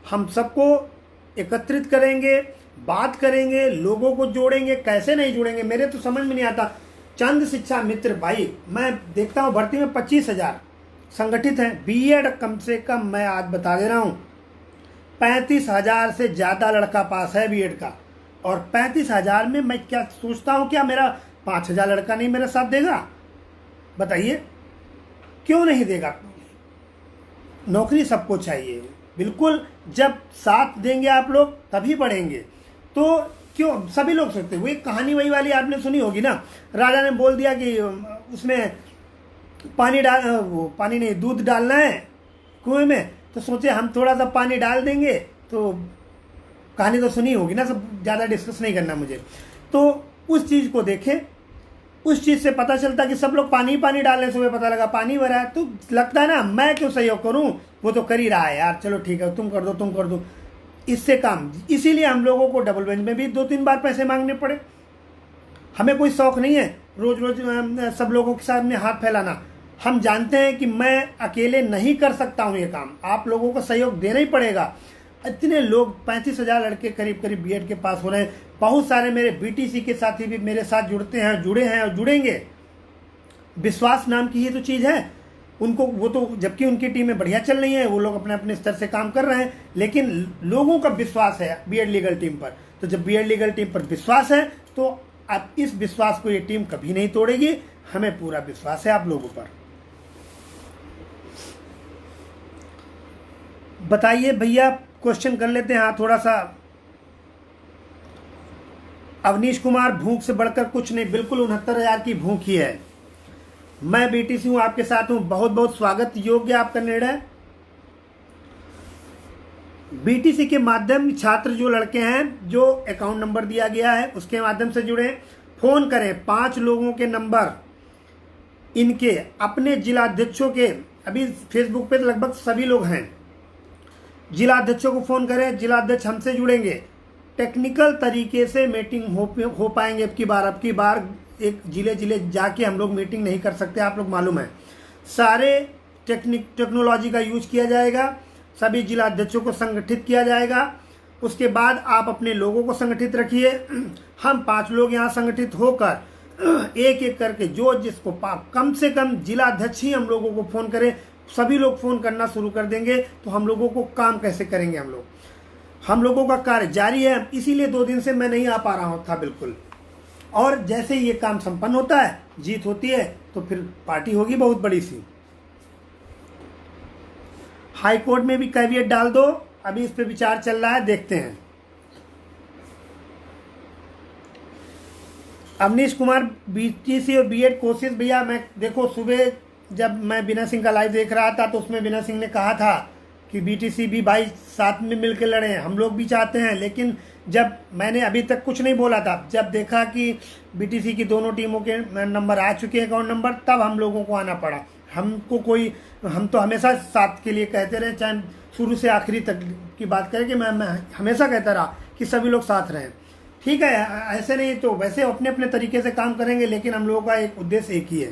हम सबको एकत्रित करेंगे, बात करेंगे, लोगों को जोड़ेंगे। कैसे नहीं जोड़ेंगे, मेरे तो समझ में नहीं आता। चंद शिक्षा मित्र भाई, मैं देखता हूँ भर्ती में 25,000 संगठित हैं। बीएड कम से कम मैं आज बता दे रहा हूँ 35,000 से ज़्यादा लड़का पास है बीएड का। और 35,000 में मैं क्या सोचता हूँ, क्या मेरा 5,000 लड़का नहीं मेरा साथ देगा? बताइए, क्यों नहीं देगा? नौकरी सबको चाहिए, बिल्कुल। जब साथ देंगे आप लोग तभी बढ़ेंगे। तो क्यों सभी लोग सोचते हैं, वो एक कहानी वही वाली आपने सुनी होगी ना, राजा ने बोल दिया कि उसमें पानी नहीं, दूध डालना है कुएं में, तो सोचे हम थोड़ा सा पानी डाल देंगे। तो कहानी तो सुनी होगी ना, सब ज़्यादा डिस्कस नहीं करना मुझे। तो उस चीज़ को देखें, उस चीज़ से पता चलता कि सब लोग पानी पानी डालने से पता लगा पानी भरा है। तो लगता है ना, मैं क्यों सहयोग करूं, वो तो कर ही रहा है यार, चलो ठीक है, तुम कर दो, इससे काम। इसीलिए हम लोगों को डबल बेंच में भी 2-3 बार पैसे मांगने पड़े। हमें कोई शौक नहीं है रोज रोज सब लोगों के सामने हाथ फैलाना। हम जानते हैं कि मैं अकेले नहीं कर सकता हूं ये काम, आप लोगों को सहयोग देना ही पड़ेगा। इतने लोग 35,000 लड़के करीब करीब बीएड के पास हो रहे हैं। बहुत सारे मेरे बीटीसी के साथी भी मेरे साथ जुड़े हैं और जुड़ेंगे। विश्वास नाम की ये तो चीज़ है उनको, वो तो जबकि उनकी टीमें बढ़िया चल रही हैं, वो लोग अपने अपने स्तर से काम कर रहे हैं, लेकिन लोगों का विश्वास है बीएड लीगल टीम पर। तो जब बीएड लीगल टीम पर विश्वास है तो अब इस विश्वास को ये टीम कभी नहीं तोड़ेगी। हमें पूरा विश्वास है आप लोगों पर। बताइए भैया, क्वेश्चन कर लेते हैं। हाँ, थोड़ा सा। अवनीश कुमार, भूख से बढ़कर कुछ नहीं, बिल्कुल 69,000 की भूख ही है। मैं बीटीसी हूं, आपके साथ हूं, बहुत बहुत स्वागत योग्य आपका निर्णय। बीटीसी के माध्यम छात्र जो लड़के हैं, जो अकाउंट नंबर दिया गया है उसके माध्यम से जुड़े, फोन करें। 5 लोगों के नंबर इनके अपने जिलाध्यक्षों के, अभी फेसबुक पे लगभग सभी लोग हैं, जिलाध्यक्षों को फोन करें, जिलाध्यक्ष हमसे जुड़ेंगे। टेक्निकल तरीके से मीटिंग हो पाएंगे। अब की बार एक जिले जाके हम लोग मीटिंग नहीं कर सकते, आप लोग मालूम है। सारे टेक्नोलॉजी का यूज किया जाएगा, सभी जिलाध्यक्षों को संगठित किया जाएगा। उसके बाद आप अपने लोगों को संगठित रखिए। हम 5 लोग यहाँ संगठित होकर एक एक करके जो जिसको कम से कम जिलाध्यक्ष ही हम लोगों को फोन करें, सभी लोग फोन करना शुरू कर देंगे। तो हम लोगों को काम कैसे करेंगे हम लोगों का कार्य जारी है। इसीलिए 2 दिन से मैं नहीं आ पा रहा था बिल्कुल। और जैसे ही ये काम संपन्न होता है, जीत होती है, तो फिर पार्टी होगी बहुत बड़ी सी। हाई कोर्ट में भी कैविएट डाल दो, अभी इस पे विचार चल रहा है, देखते हैं। अवनीश कुमार, बीटीसी और बीएड कोशिश। भैया मैं देखो, सुबह जब मैं विनय सिंह का लाइव देख रहा था तो उसमें विनय सिंह ने कहा था कि बीटीसी भी भाई साथ में मिलकर लड़े, हम लोग भी चाहते हैं। लेकिन जब मैंने अभी तक कुछ नहीं बोला था, जब देखा कि बीटीसी की दोनों टीमों के नंबर आ चुके हैं, अकाउंट नंबर, तब हम लोगों को आना पड़ा। हम तो हमेशा साथ के लिए कहते रहे, चाहे शुरू से आखिरी तक की बात करें कि मैं हमेशा कहता रहा कि सभी लोग साथ रहें। ठीक है, ऐसे नहीं तो वैसे अपने अपने तरीके से काम करेंगे, लेकिन हम लोगों का एक उद्देश्य एक ही है।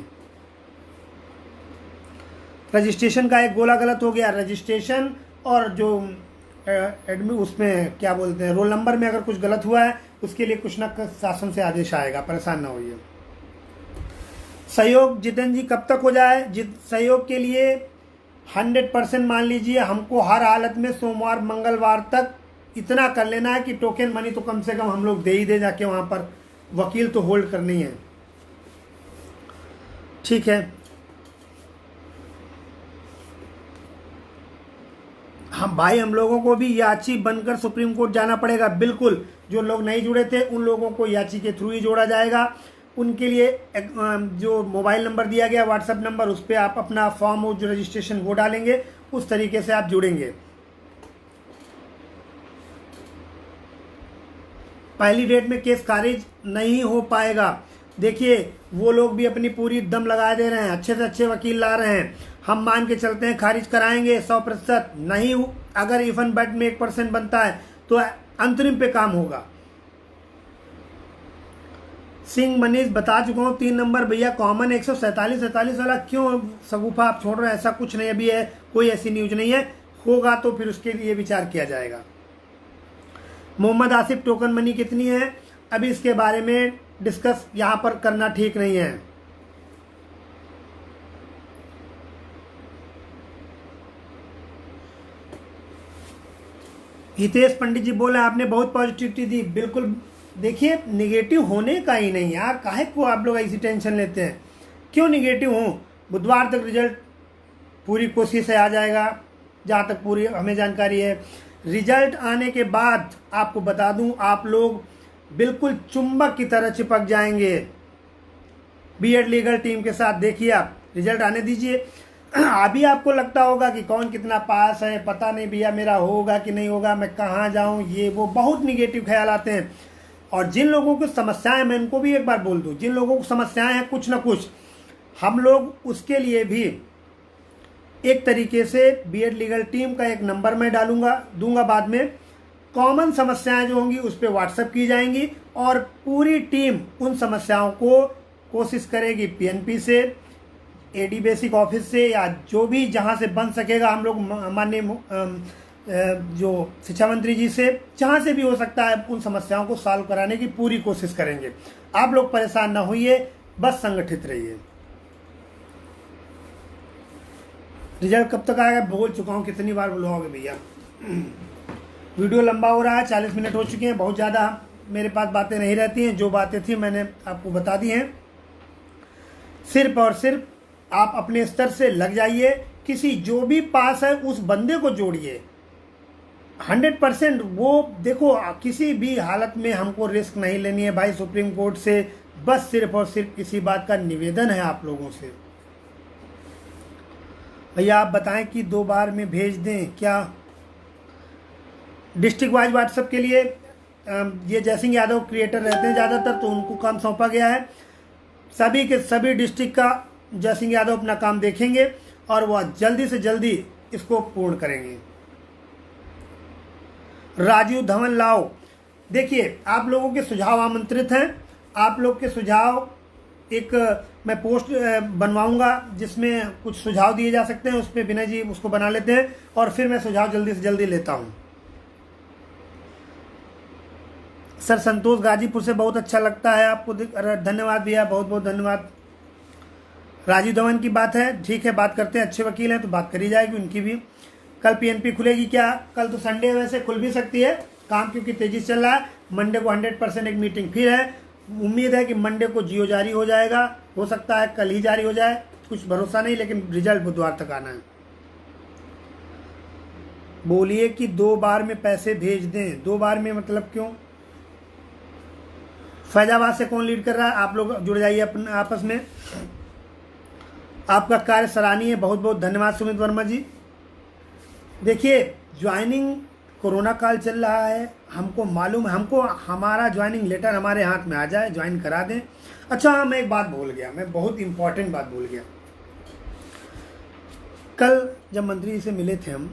रजिस्ट्रेशन का एक गोला गलत हो गया, रजिस्ट्रेशन और जो एडमिट उसमें क्या बोलते हैं रोल नंबर में अगर कुछ गलत हुआ है उसके लिए कुछ ना कुछ शासन से आदेश आएगा, परेशान ना होइए। सहयोग जितेंद्र जी कब तक हो जाए? सहयोग के लिए 100% मान लीजिए हमको हर हालत में सोमवार मंगलवार तक इतना कर लेना है कि टोकन मनी तो कम से कम हम लोग दे ही दे जाके, वहाँ पर वकील तो होल्ड करनी है। ठीक है, हम भाई हम लोगों को भी याची बनकर सुप्रीम कोर्ट जाना पड़ेगा। बिल्कुल, जो लोग नहीं जुड़े थे उन लोगों को याची के थ्रू ही जोड़ा जाएगा। उनके लिए जो मोबाइल नंबर दिया गया व्हाट्सएप नंबर, उस पर आप अपना फॉर्म और जो रजिस्ट्रेशन वो डालेंगे, उस तरीके से आप जुड़ेंगे। पहली डेट में केस खारिज नहीं हो पाएगा। देखिए वो लोग भी अपनी पूरी दम लगा दे रहे हैं, अच्छे से अच्छे वकील ला रहे हैं। हम मान के चलते हैं खारिज कराएंगे 100%, नहीं अगर इफन बेट में 1% बनता है तो अंतरिम पे काम होगा। सिंह मनीष बता चुका हूँ 3 नंबर भैया कॉमन 147 वाला क्यों सगुफा आप छोड़ रहे हैं? ऐसा कुछ नहीं अभी है, कोई ऐसी न्यूज नहीं है, होगा तो फिर उसके लिए विचार किया जाएगा। मोहम्मद आसिफ टोकन मनी कितनी है? अभी इसके बारे में डिस्कस यहाँ पर करना ठीक नहीं है। हितेश पंडित जी बोले आपने बहुत पॉजिटिविटी दी। बिल्कुल, देखिए निगेटिव होने का ही नहीं यार, काहे को आप लोग ऐसी टेंशन लेते हैं? क्यों निगेटिव हूँ? बुधवार तक रिजल्ट पूरी कोशिश से आ जाएगा, जहाँ तक पूरी हमें जानकारी है। रिजल्ट आने के बाद आपको बता दूं, आप लोग बिल्कुल चुंबक की तरह चिपक जाएंगे बीएड लीगल टीम के साथ। देखिए आप रिजल्ट आने दीजिए। अभी आपको लगता होगा कि कौन कितना पास है, पता नहीं भैया मेरा होगा कि नहीं होगा, मैं कहाँ जाऊँ, ये वो बहुत निगेटिव ख्याल आते हैं। और जिन लोगों को समस्याएं, मैं इनको भी एक बार बोल दूं, जिन लोगों को समस्याएं हैं कुछ ना कुछ, हम लोग उसके लिए भी एक तरीके से बीएड लीगल टीम का एक नंबर मैं दूंगा बाद में। कॉमन समस्याएं जो होंगी उस पर व्हाट्सएप की जाएंगी और पूरी टीम उन समस्याओं को कोशिश करेगी पीएनपी से, एडी बेसिक ऑफिस से, या जो भी जहां से बन सकेगा हम लोग माननीय जो शिक्षा मंत्री जी से, जहां से भी हो सकता है उन समस्याओं को सॉल्व कराने की पूरी कोशिश करेंगे। आप लोग परेशान ना होइए, बस संगठित रहिए। रिजल्ट कब तक आएगा बोल चुका हूँ, कितनी बार बुलवाओगे भैया? वीडियो लंबा हो रहा है, 40 मिनट हो चुके हैं। बहुत ज़्यादा मेरे पास बातें नहीं रहती हैं, जो बातें थी मैंने आपको बता दी हैं। सिर्फ और सिर्फ आप अपने स्तर से लग जाइए, किसी जो भी पास है उस बंदे को जोड़िए 100%। वो देखो किसी भी हालत में हमको रिस्क नहीं लेनी है भाई सुप्रीम कोर्ट से, बस सिर्फ और सिर्फ इसी बात का निवेदन है आप लोगों से। भैया आप बताएं कि 2 बार में भेज दें क्या? डिस्ट्रिक्ट वाइज व्हाट्सएप के लिए ये जयसिंह यादव क्रिएटर रहते हैं ज़्यादातर, तो उनको काम सौंपा गया है। सभी के सभी डिस्ट्रिक्ट का जयसिंह यादव अपना काम देखेंगे और वह जल्दी से जल्दी इसको पूर्ण करेंगे। राजीव धवन लाओ, देखिए आप लोगों के सुझाव आमंत्रित हैं। आप लोग के सुझाव एक मैं पोस्ट बनवाऊंगा जिसमें कुछ सुझाव दिए जा सकते हैं, उस पर विनय जी उसको बना लेते हैं और फिर मैं सुझाव जल्दी से जल्दी लेता हूं। सर संतोष गाजीपुर से बहुत अच्छा लगता है आपको, धन्यवाद भैया, बहुत बहुत धन्यवाद। राजीव धवन की बात है, ठीक है बात करते हैं, अच्छे वकील हैं तो बात करी जाएगी उनकी भी। कल पीएनपी खुलेगी क्या? कल तो संडे है, वैसे खुल भी सकती है, काम क्योंकि तेजी से चल रहा है। मंडे को 100% एक मीटिंग फिर है। उम्मीद है कि मंडे को जियो जारी हो जाएगा, हो सकता है कल ही जारी हो जाए, कुछ भरोसा नहीं, लेकिन रिजल्ट बुधवार तक आना है। बोलिए कि 2 बार में पैसे भेज दें। 2 बार में मतलब क्यों? फैजाबाद से कौन लीड कर रहा है? आप लोग जुड़ जाइए अपने आपस में। आपका कार्य सराहनीय है, बहुत बहुत धन्यवाद सुमित वर्मा जी। देखिए ज्वाइनिंग कोरोना काल चल रहा है, हमको मालूम है, हमको हमारा ज्वाइनिंग लेटर हमारे हाथ में आ जाए, ज्वाइन करा दें। अच्छा हाँ, मैं एक बात भूल गया, मैं बहुत इंपॉर्टेंट बात भूल गया। कल जब मंत्री जी से मिले थे हम,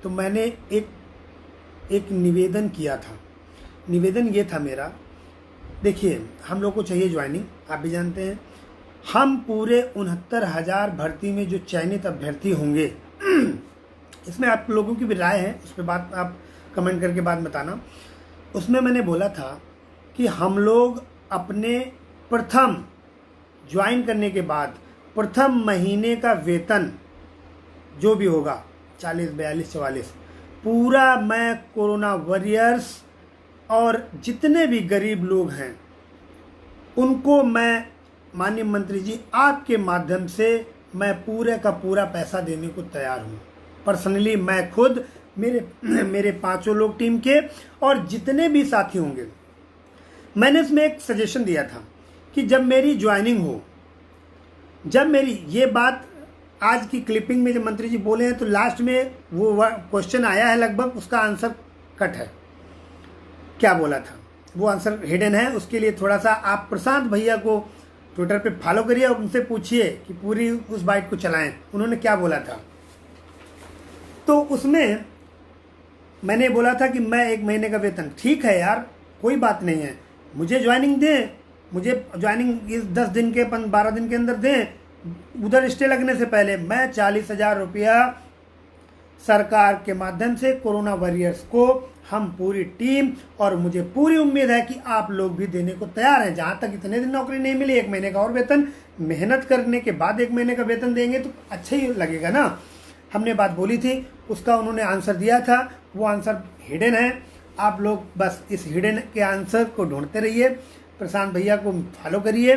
तो मैंने एक निवेदन किया था। निवेदन ये था मेरा, देखिए हम लोग को चाहिए ज्वाइनिंग, आप भी जानते हैं, हम पूरे 69,000 भर्ती में जो चयनित अभ्यर्थी होंगे, इसमें आप लोगों की भी राय है, उस पर बात आप कमेंट करके बात बताना। उसमें मैंने बोला था कि हम लोग अपने प्रथम ज्वाइन करने के बाद प्रथम महीने का वेतन जो भी होगा 40, 42, 44 पूरा मैं कोरोना वॉरियर्स और जितने भी गरीब लोग हैं उनको मैं माननीय मंत्री जी आपके माध्यम से मैं पूरे का पूरा पैसा देने को तैयार हूँ। पर्सनली मैं खुद, मेरे 5 लोग टीम के और जितने भी साथी होंगे। मैंने इसमें एक सजेशन दिया था कि जब मेरी ज्वाइनिंग हो, जब मेरी ये बात आज की क्लिपिंग में जब मंत्री जी बोले हैं तो लास्ट में वो क्वेश्चन आया है, लगभग उसका आंसर कट है। क्या बोला था वो आंसर हिडन है, उसके लिए थोड़ा सा आप प्रशांत भैया को ट्विटर पे फॉलो करिए और उनसे पूछिए कि पूरी उस बाइट को चलाएं, उन्होंने क्या बोला था। तो उसमें मैंने बोला था कि मैं 1 महीने का वेतन, ठीक है यार कोई बात नहीं है, मुझे ज्वाइनिंग दें, मुझे ज्वाइनिंग इस 10 दिन के 12 दिन के अंदर दें, उधर स्टे लगने से पहले मैं 40,000 रुपया सरकार के माध्यम से कोरोना वॉरियर्स को हम पूरी टीम, और मुझे पूरी उम्मीद है कि आप लोग भी देने को तैयार हैं। जहां तक इतने दिन नौकरी नहीं मिली, 1 महीने का और वेतन, मेहनत करने के बाद 1 महीने का वेतन देंगे तो अच्छा ही लगेगा ना। हमने बात बोली थी, उसका उन्होंने आंसर दिया था, वो आंसर हिडन है। आप लोग बस इस हिडन के आंसर को ढूंढते रहिए, प्रशांत भैया को फॉलो करिए।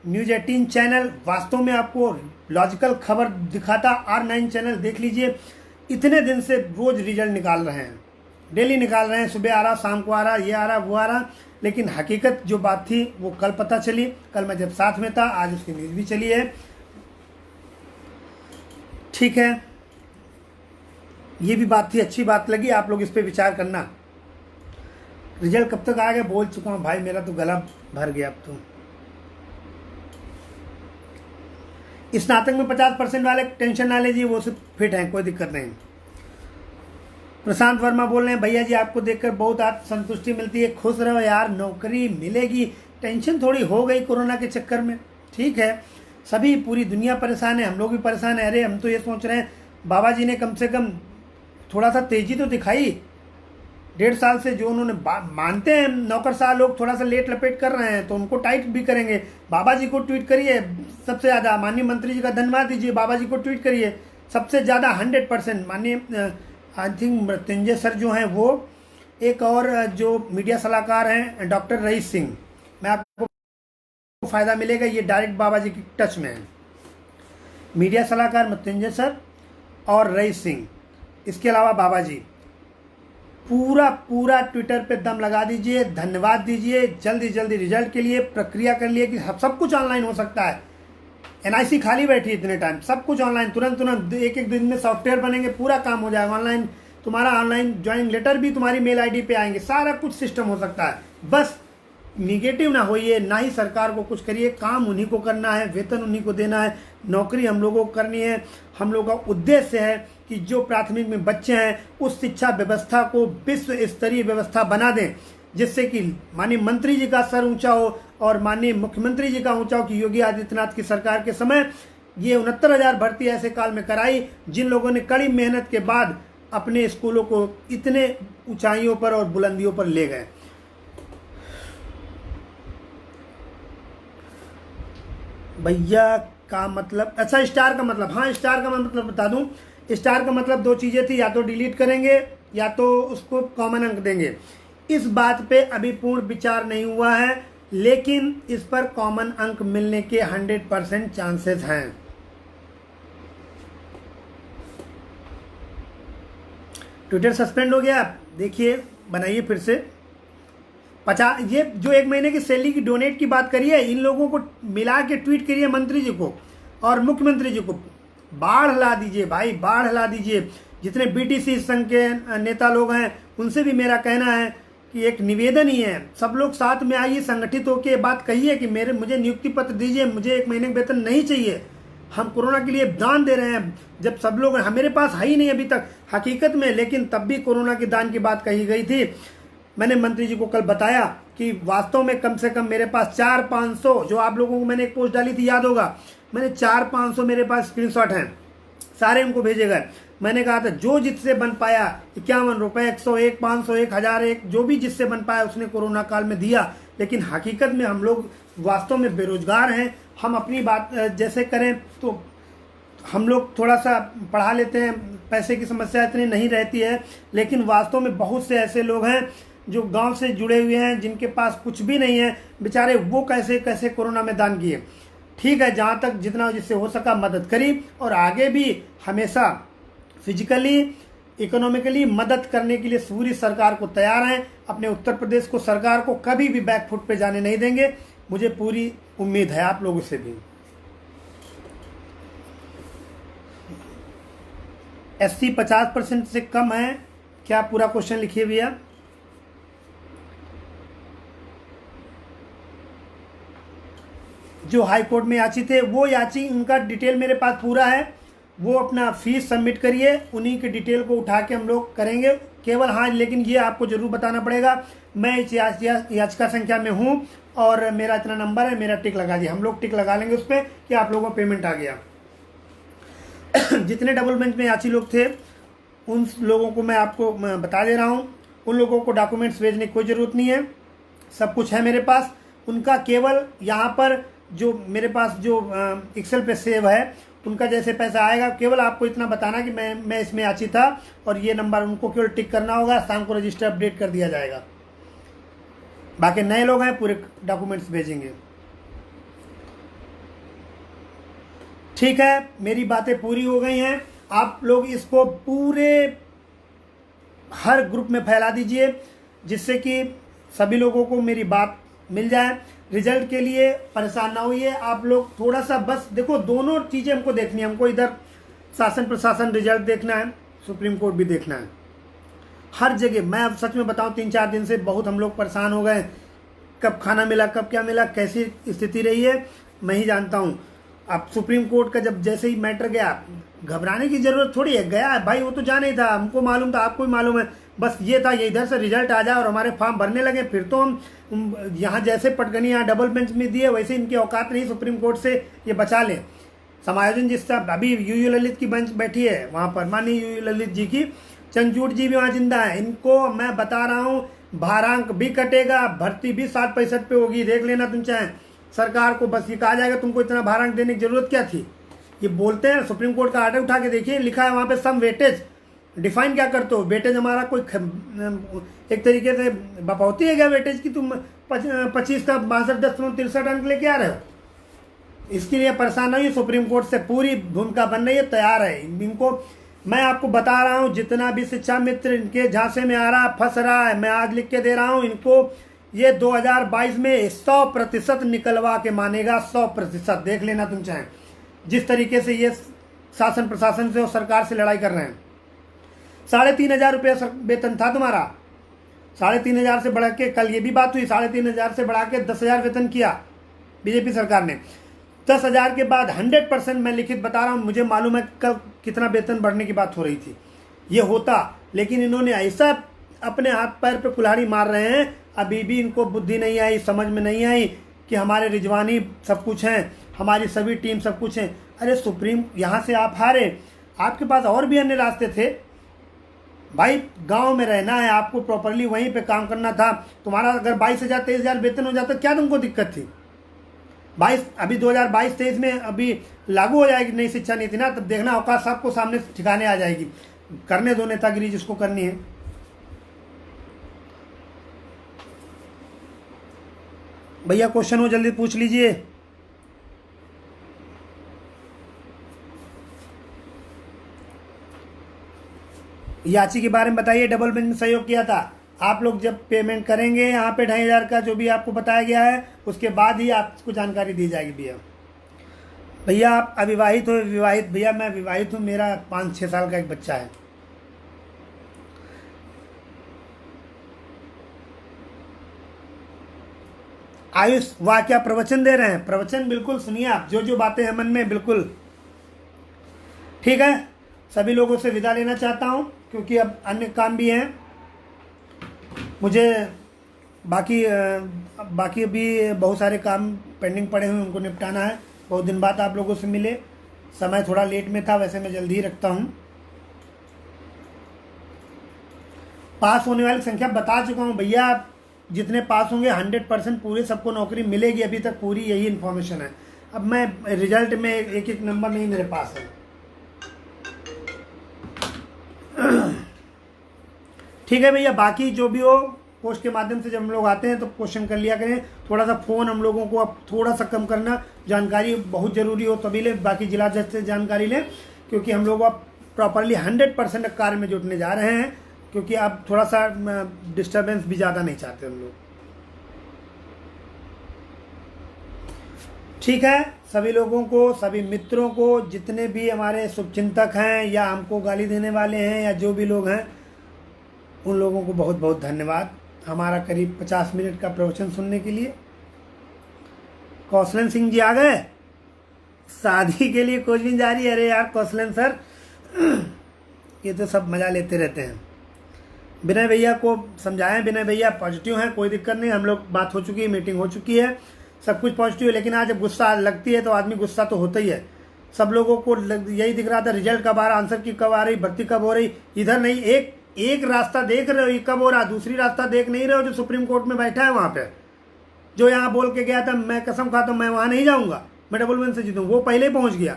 न्यूज़ 18 चैनल वास्तव में आपको लॉजिकल खबर दिखाता, R9 चैनल देख लीजिए, इतने दिन से रोज रिजल्ट निकाल रहे हैं, डेली निकाल रहे हैं, सुबह आ रहा, शाम को आ रहा, ये आ रहा, वो आ रहा, लेकिन हकीकत जो बात थी वो कल पता चली। कल मैं जब साथ में था, आज उसकी न्यूज़ भी चली है। ठीक है, ये भी बात थी, अच्छी बात लगी, आप लोग इस पे विचार करना। रिजल्ट कब तक आएगा बोल चुका हूँ भाई, मेरा तो गला भर गया अब तो। स्नातक में 50% वाले टेंशन ना लीजिए, वो सब फिट हैं, कोई दिक्कत नहीं। प्रशांत वर्मा बोल रहे हैं, भैया जी आपको देखकर बहुत आत्मसंतुष्टि मिलती है, खुश रहो यार, नौकरी मिलेगी, टेंशन थोड़ी हो गई कोरोना के चक्कर में। ठीक है, सभी पूरी दुनिया परेशान है, हम लोग भी परेशान है। अरे हम तो ये सोच रहे हैं बाबा जी ने कम से कम थोड़ा सा तेजी तो दिखाई, 1.5 साल से जो उन्होंने मानते हैं नौकरशाह लोग थोड़ा सा लेट लपेट कर रहे हैं तो उनको टाइट भी करेंगे। बाबा जी को ट्वीट करिए सबसे ज़्यादा, माननीय मंत्री जी का धन्यवाद दीजिए, बाबा जी को ट्वीट करिए सबसे ज़्यादा 100%। माननीय आई थिंक मृत्युंजय सर जो हैं वो, एक और जो मीडिया सलाहकार हैं डॉक्टर रईस सिंह, मैं आपको फ़ायदा मिलेगा, ये डायरेक्ट बाबा जी की टच में है। मीडिया सलाहकार मृत्युंजय सर और रईस सिंह, इसके अलावा बाबा जी, पूरा ट्विटर पे दम लगा दीजिए, धन्यवाद दीजिए, जल्दी जल्दी रिजल्ट के लिए प्रक्रिया कर लिए कि सब कुछ ऑनलाइन हो सकता है। NIC खाली बैठी इतने टाइम, सब कुछ ऑनलाइन, तुरंत एक दिन में सॉफ्टवेयर बनेंगे, पूरा काम हो जाएगा ऑनलाइन, तुम्हारा ऑनलाइन ज्वाइनिंग लेटर भी तुम्हारी मेल ID पे आएंगे, सारा कुछ सिस्टम हो सकता है। बस निगेटिव ना होइए, ना ही सरकार को कुछ करिए, काम उन्हीं को करना है, वेतन उन्हीं को देना है, नौकरी हम लोगों को करनी है। हम लोग का उद्देश्य है कि जो प्राथमिक में बच्चे हैं उस शिक्षा व्यवस्था को विश्व स्तरीय व्यवस्था बना दें, जिससे कि माननीय मंत्री जी का सर ऊंचा हो और माननीय मुख्यमंत्री जी का ऊंचा हो कि योगी आदित्यनाथ की सरकार के समय ये 69,000 भर्ती ऐसे काल में कराई जिन लोगों ने कड़ी मेहनत के बाद अपने स्कूलों को इतने ऊंचाइयों पर और बुलंदियों पर ले गए। भैया का मतलब, अच्छा स्टार का मतलब, हाँ स्टार का मतलब बता दूं, स्टार का मतलब 2 चीजें थी, या तो डिलीट करेंगे या तो उसको कॉमन अंक देंगे। इस बात पे अभी पूर्ण विचार नहीं हुआ है, लेकिन इस पर कॉमन अंक मिलने के 100% चांसेस हैं। ट्विटर सस्पेंड हो गया, देखिए बनाइए फिर से। 50, ये जो 1 महीने की सैलरी की डोनेट की बात करिए, इन लोगों को मिला के ट्वीट करिए मंत्री जी को और मुख्यमंत्री जी को, बाढ़ ला दीजिए भाई, बाढ़ ला दीजिए। जितने BTC संघ के नेता लोग हैं उनसे भी मेरा कहना है कि एक निवेदन ही है, सब लोग साथ में आइए, संगठित होकर ये बात कहिए कि मुझे नियुक्ति पत्र दीजिए, मुझे 1 महीने का वेतन नहीं चाहिए, हम कोरोना के लिए दान दे रहे हैं। जब सब लोग, मेरे पास है ही नहीं अभी तक हकीकत में, लेकिन तब भी कोरोना के दान की बात कही गई थी। मैंने मंत्री जी को कल बताया कि वास्तव में कम से कम मेरे पास 400-500, जो आप लोगों को मैंने एक पोस्ट डाली थी याद होगा, मैंने 400-500 मेरे पास स्क्रीनशॉट हैं, सारे उनको भेजे गए। मैंने कहा था जो जिससे बन पाया 51 रुपये, 101, 500, 1001, जो भी जिससे बन पाया उसने कोरोना काल में दिया। लेकिन हकीकत में हम लोग वास्तव में बेरोजगार हैं। हम अपनी बात जैसे करें तो हम लोग थोड़ा सा पढ़ा लेते हैं, पैसे की समस्या इतनी नहीं रहती है, लेकिन वास्तव में बहुत से ऐसे लोग हैं जो गांव से जुड़े हुए हैं, जिनके पास कुछ भी नहीं है बेचारे, वो कैसे कैसे कोरोना में दान किए। ठीक है, जहाँ तक जितना जिससे हो सका मदद करी, और आगे भी हमेशा फिजिकली इकोनॉमिकली मदद करने के लिए पूरी सरकार को तैयार हैं। अपने उत्तर प्रदेश को सरकार को कभी भी बैकफुट पे जाने नहीं देंगे, मुझे पूरी उम्मीद है आप लोगों से भी। SC 50% से कम है क्या? पूरा क्वेश्चन लिखिए भैया। जो हाई कोर्ट में याची थे वो याची, उनका डिटेल मेरे पास पूरा है, वो अपना फीस सबमिट करिए, उन्हीं के डिटेल को उठा के हम लोग करेंगे केवल। हाँ, लेकिन ये आपको जरूर बताना पड़ेगा मैं इस याचिका संख्या में हूँ और मेरा इतना नंबर है, मेरा टिक लगा दिया। हम लोग टिक लगा लेंगे उस पर कि आप लोगों को पेमेंट आ गया। जितने डबल बेंच में याची लोग थे उन लोगों को मैं आपको बता दे रहा हूँ, उन लोगों को डॉक्यूमेंट्स भेजने की कोई ज़रूरत नहीं है, सब कुछ है मेरे पास। उनका केवल यहाँ पर जो मेरे पास जो एक्सेल पे सेव है, उनका जैसे पैसा आएगा केवल आपको इतना बताना कि मैं इसमें याची था, और ये नंबर उनको केवल टिक करना होगा, शाम को रजिस्टर अपडेट कर दिया जाएगा। बाकी नए लोग हैं पूरे डॉक्यूमेंट्स भेजेंगे। ठीक है, मेरी बातें पूरी हो गई हैं। आप लोग इसको पूरे हर ग्रुप में फैला दीजिए जिससे कि सभी लोगों को मेरी बात मिल जाए। रिजल्ट के लिए परेशान ना होइए आप लोग, थोड़ा सा बस देखो, दोनों चीज़ें हमको देखनी है। हमको इधर शासन प्रशासन रिजल्ट देखना है, सुप्रीम कोर्ट भी देखना है, हर जगह। मैं अब सच में बताऊं 3-4 दिन से बहुत हम लोग परेशान हो गए, कब खाना मिला, कब क्या मिला, कैसी स्थिति रही है मैं ही जानता हूं। अब सुप्रीम कोर्ट का जब जैसे ही मैटर गया, घबराने की जरूरत थोड़ी है, गया है भाई, वो तो जाना ही था, हमको मालूम था, आपको भी मालूम है। बस ये था, ये इधर से रिजल्ट आ जाए और हमारे फॉर्म भरने लगे, फिर तो हम यहाँ जैसे पटगनी यहाँ डबल बेंच में दिए, वैसे इनकी औकात नहीं सुप्रीम कोर्ट से ये बचा लें। समायोजन जिस तरह अभी यूयू ललित की बेंच बैठी है वहाँ पर, माननीय यूयू ललित जी की, चंचूड़ जी भी वहाँ जिंदा है। इनको मैं बता रहा हूँ भारांक भी कटेगा, भर्ती भी 60-65 पे होगी, देख लेना तुम चाहें। सरकार को बस ये कहा जाएगा तुमको इतना भारांक देने की जरूरत क्या थी। ये बोलते हैं, सुप्रीम कोर्ट का आर्डर उठा के देखिए, लिखा है वहाँ पे सम वेटेज। डिफाइन क्या करते हो? वेटेज हमारा कोई एक तरीके से बपौती है क्या वेटेज की? तुम 25 का 62.63 अंक लेके आ रहे हो। इसके लिए परेशान नहीं, सुप्रीम कोर्ट से पूरी भूमिका बन रही है, तैयार है। इनको मैं आपको बता रहा हूँ, जितना भी शिक्षा मित्र इनके झांसे में आ रहा, फंस रहा है, मैं आज लिख के दे रहा हूँ इनको, ये 2022 में 100% निकलवा के मानेगा, 100%। देख लेना तुम चाहें, जिस तरीके से ये शासन प्रशासन से और सरकार से लड़ाई कर रहे हैं। 3,500 रुपये वेतन था तुम्हारा, 3,500 से बढ़ा के, कल ये भी बात हुई, 3,500 से बढ़ा के 10,000 वेतन किया बीजेपी सरकार ने। 10,000 के बाद 100% मैं लिखित बता रहा हूँ, मुझे मालूम है कल कितना वेतन बढ़ने की बात हो रही थी, ये होता, लेकिन इन्होंने ऐसा अपने हाथ पैर पे कुल्हाड़ी मार रहे हैं, अभी भी इनको बुद्धि नहीं आई, समझ में नहीं आई कि हमारे रिजवानी सब कुछ हैं, हमारी सभी टीम सब कुछ हैं। अरे सुप्रीम, यहाँ से आप हारे, आपके पास और भी अन्य रास्ते थे भाई। गांव में रहना है आपको, प्रॉपरली वहीं पे काम करना था। तुम्हारा अगर 22,000 23,000 वेतन हो जाता, क्या तुमको दिक्कत थी? 22 अभी 2022-23 में अभी लागू हो जाएगी नई शिक्षा नीति ना, तब देखना औकात सबको सामने ठिकाने आ जाएगी। करने दो नेतागिरी जिसको करनी है। भैया क्वेश्चन हो जल्दी पूछ लीजिए। याची के बारे में बताइए, डबल बेंच में सहयोग किया था। आप लोग जब पेमेंट करेंगे यहाँ पे 2,500 का जो भी आपको बताया गया है, उसके बाद ही आपको जानकारी दी जाएगी। भैया आप अविवाहित हो? विवाहित? भैया मैं विवाहित हूँ, मेरा 5-6 साल का एक बच्चा है। आयुष, वाह क्या प्रवचन दे रहे हैं। प्रवचन बिल्कुल सुनिए आप, जो जो बातें हैं मन में, बिल्कुल ठीक है। सभी लोगों से विदा लेना चाहता हूं क्योंकि अब अन्य काम भी हैं। मुझे बाकी अभी बहुत सारे काम पेंडिंग पड़े हुए, उनको निपटाना है। बहुत दिन बाद आप लोगों से मिले, समय थोड़ा लेट में था, वैसे मैं जल्दी ही रखता हूँ। पास होने वाली संख्या बता चुका हूँ भैया, जितने पास होंगे 100% पूरे सबको नौकरी मिलेगी। अभी तक पूरी यही इन्फॉर्मेशन है। अब मैं रिजल्ट में एक एक नंबर नहीं मेरे पास है। ठीक है भैया, बाकी जो भी हो पोस्ट के माध्यम से जब हम लोग आते हैं तो क्वेश्चन कर लिया करें। थोड़ा सा फ़ोन हम लोगों को अब थोड़ा सा कम करना, जानकारी बहुत ज़रूरी हो तभी ले, बाकी जिला जज से जानकारी लें, क्योंकि हम लोग अब प्रॉपरली 100% कार्य में जुटने जा रहे हैं, क्योंकि अब थोड़ा सा डिस्टर्बेंस भी ज़्यादा नहीं चाहते हम लोग। ठीक है, सभी लोगों को, सभी मित्रों को, जितने भी हमारे शुभचिंतक हैं या हमको गाली देने वाले हैं या जो भी लोग हैं, उन लोगों को बहुत बहुत धन्यवाद हमारा करीब 50 मिनट का प्रवचन सुनने के लिए। कौशलन सिंह जी आ गए, शादी के लिए कोचिंग जारी है। अरे यार कौशलन सर, ये तो सब मज़ा लेते रहते हैं। विनय भैया को समझाएं, विनय भैया पॉजिटिव हैं, कोई दिक्कत नहीं, हम लोग बात हो चुकी है, मीटिंग हो चुकी है, सब कुछ पॉजिटिव है। लेकिन आज जब गुस्सा लगती है तो आदमी गुस्सा तो होता ही है। सब लोगों को यही दिख रहा था, रिजल्ट कब आ रहा, आंसर की कब आ रही, भर्ती कब हो रही, इधर नहीं, एक रास्ता देख रहे हो ये कब हो रहा, दूसरी रास्ता देख नहीं रहे हो जो सुप्रीम कोर्ट में बैठा है वहां पे, जो यहाँ बोल के गया था मैं कसम खाता हूँ मैं वहां नहीं जाऊंगा, मैं डबल वन से जीतूँ, वो पहले पहुंच गया,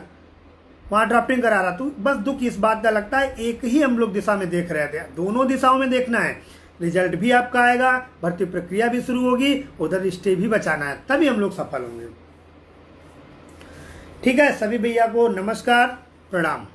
वहां ड्राफ्टिंग करा रहा। तो बस दुख इस बात का लगता है, एक ही हम लोग दिशा में देख रहे थे, दोनों दिशाओं में देखना है। रिजल्ट भी आपका आएगा, भर्ती प्रक्रिया भी शुरू होगी, उधर स्टे भी बचाना है, तभी हम लोग सफल होंगे। ठीक है, सभी भैया को नमस्कार, प्रणाम।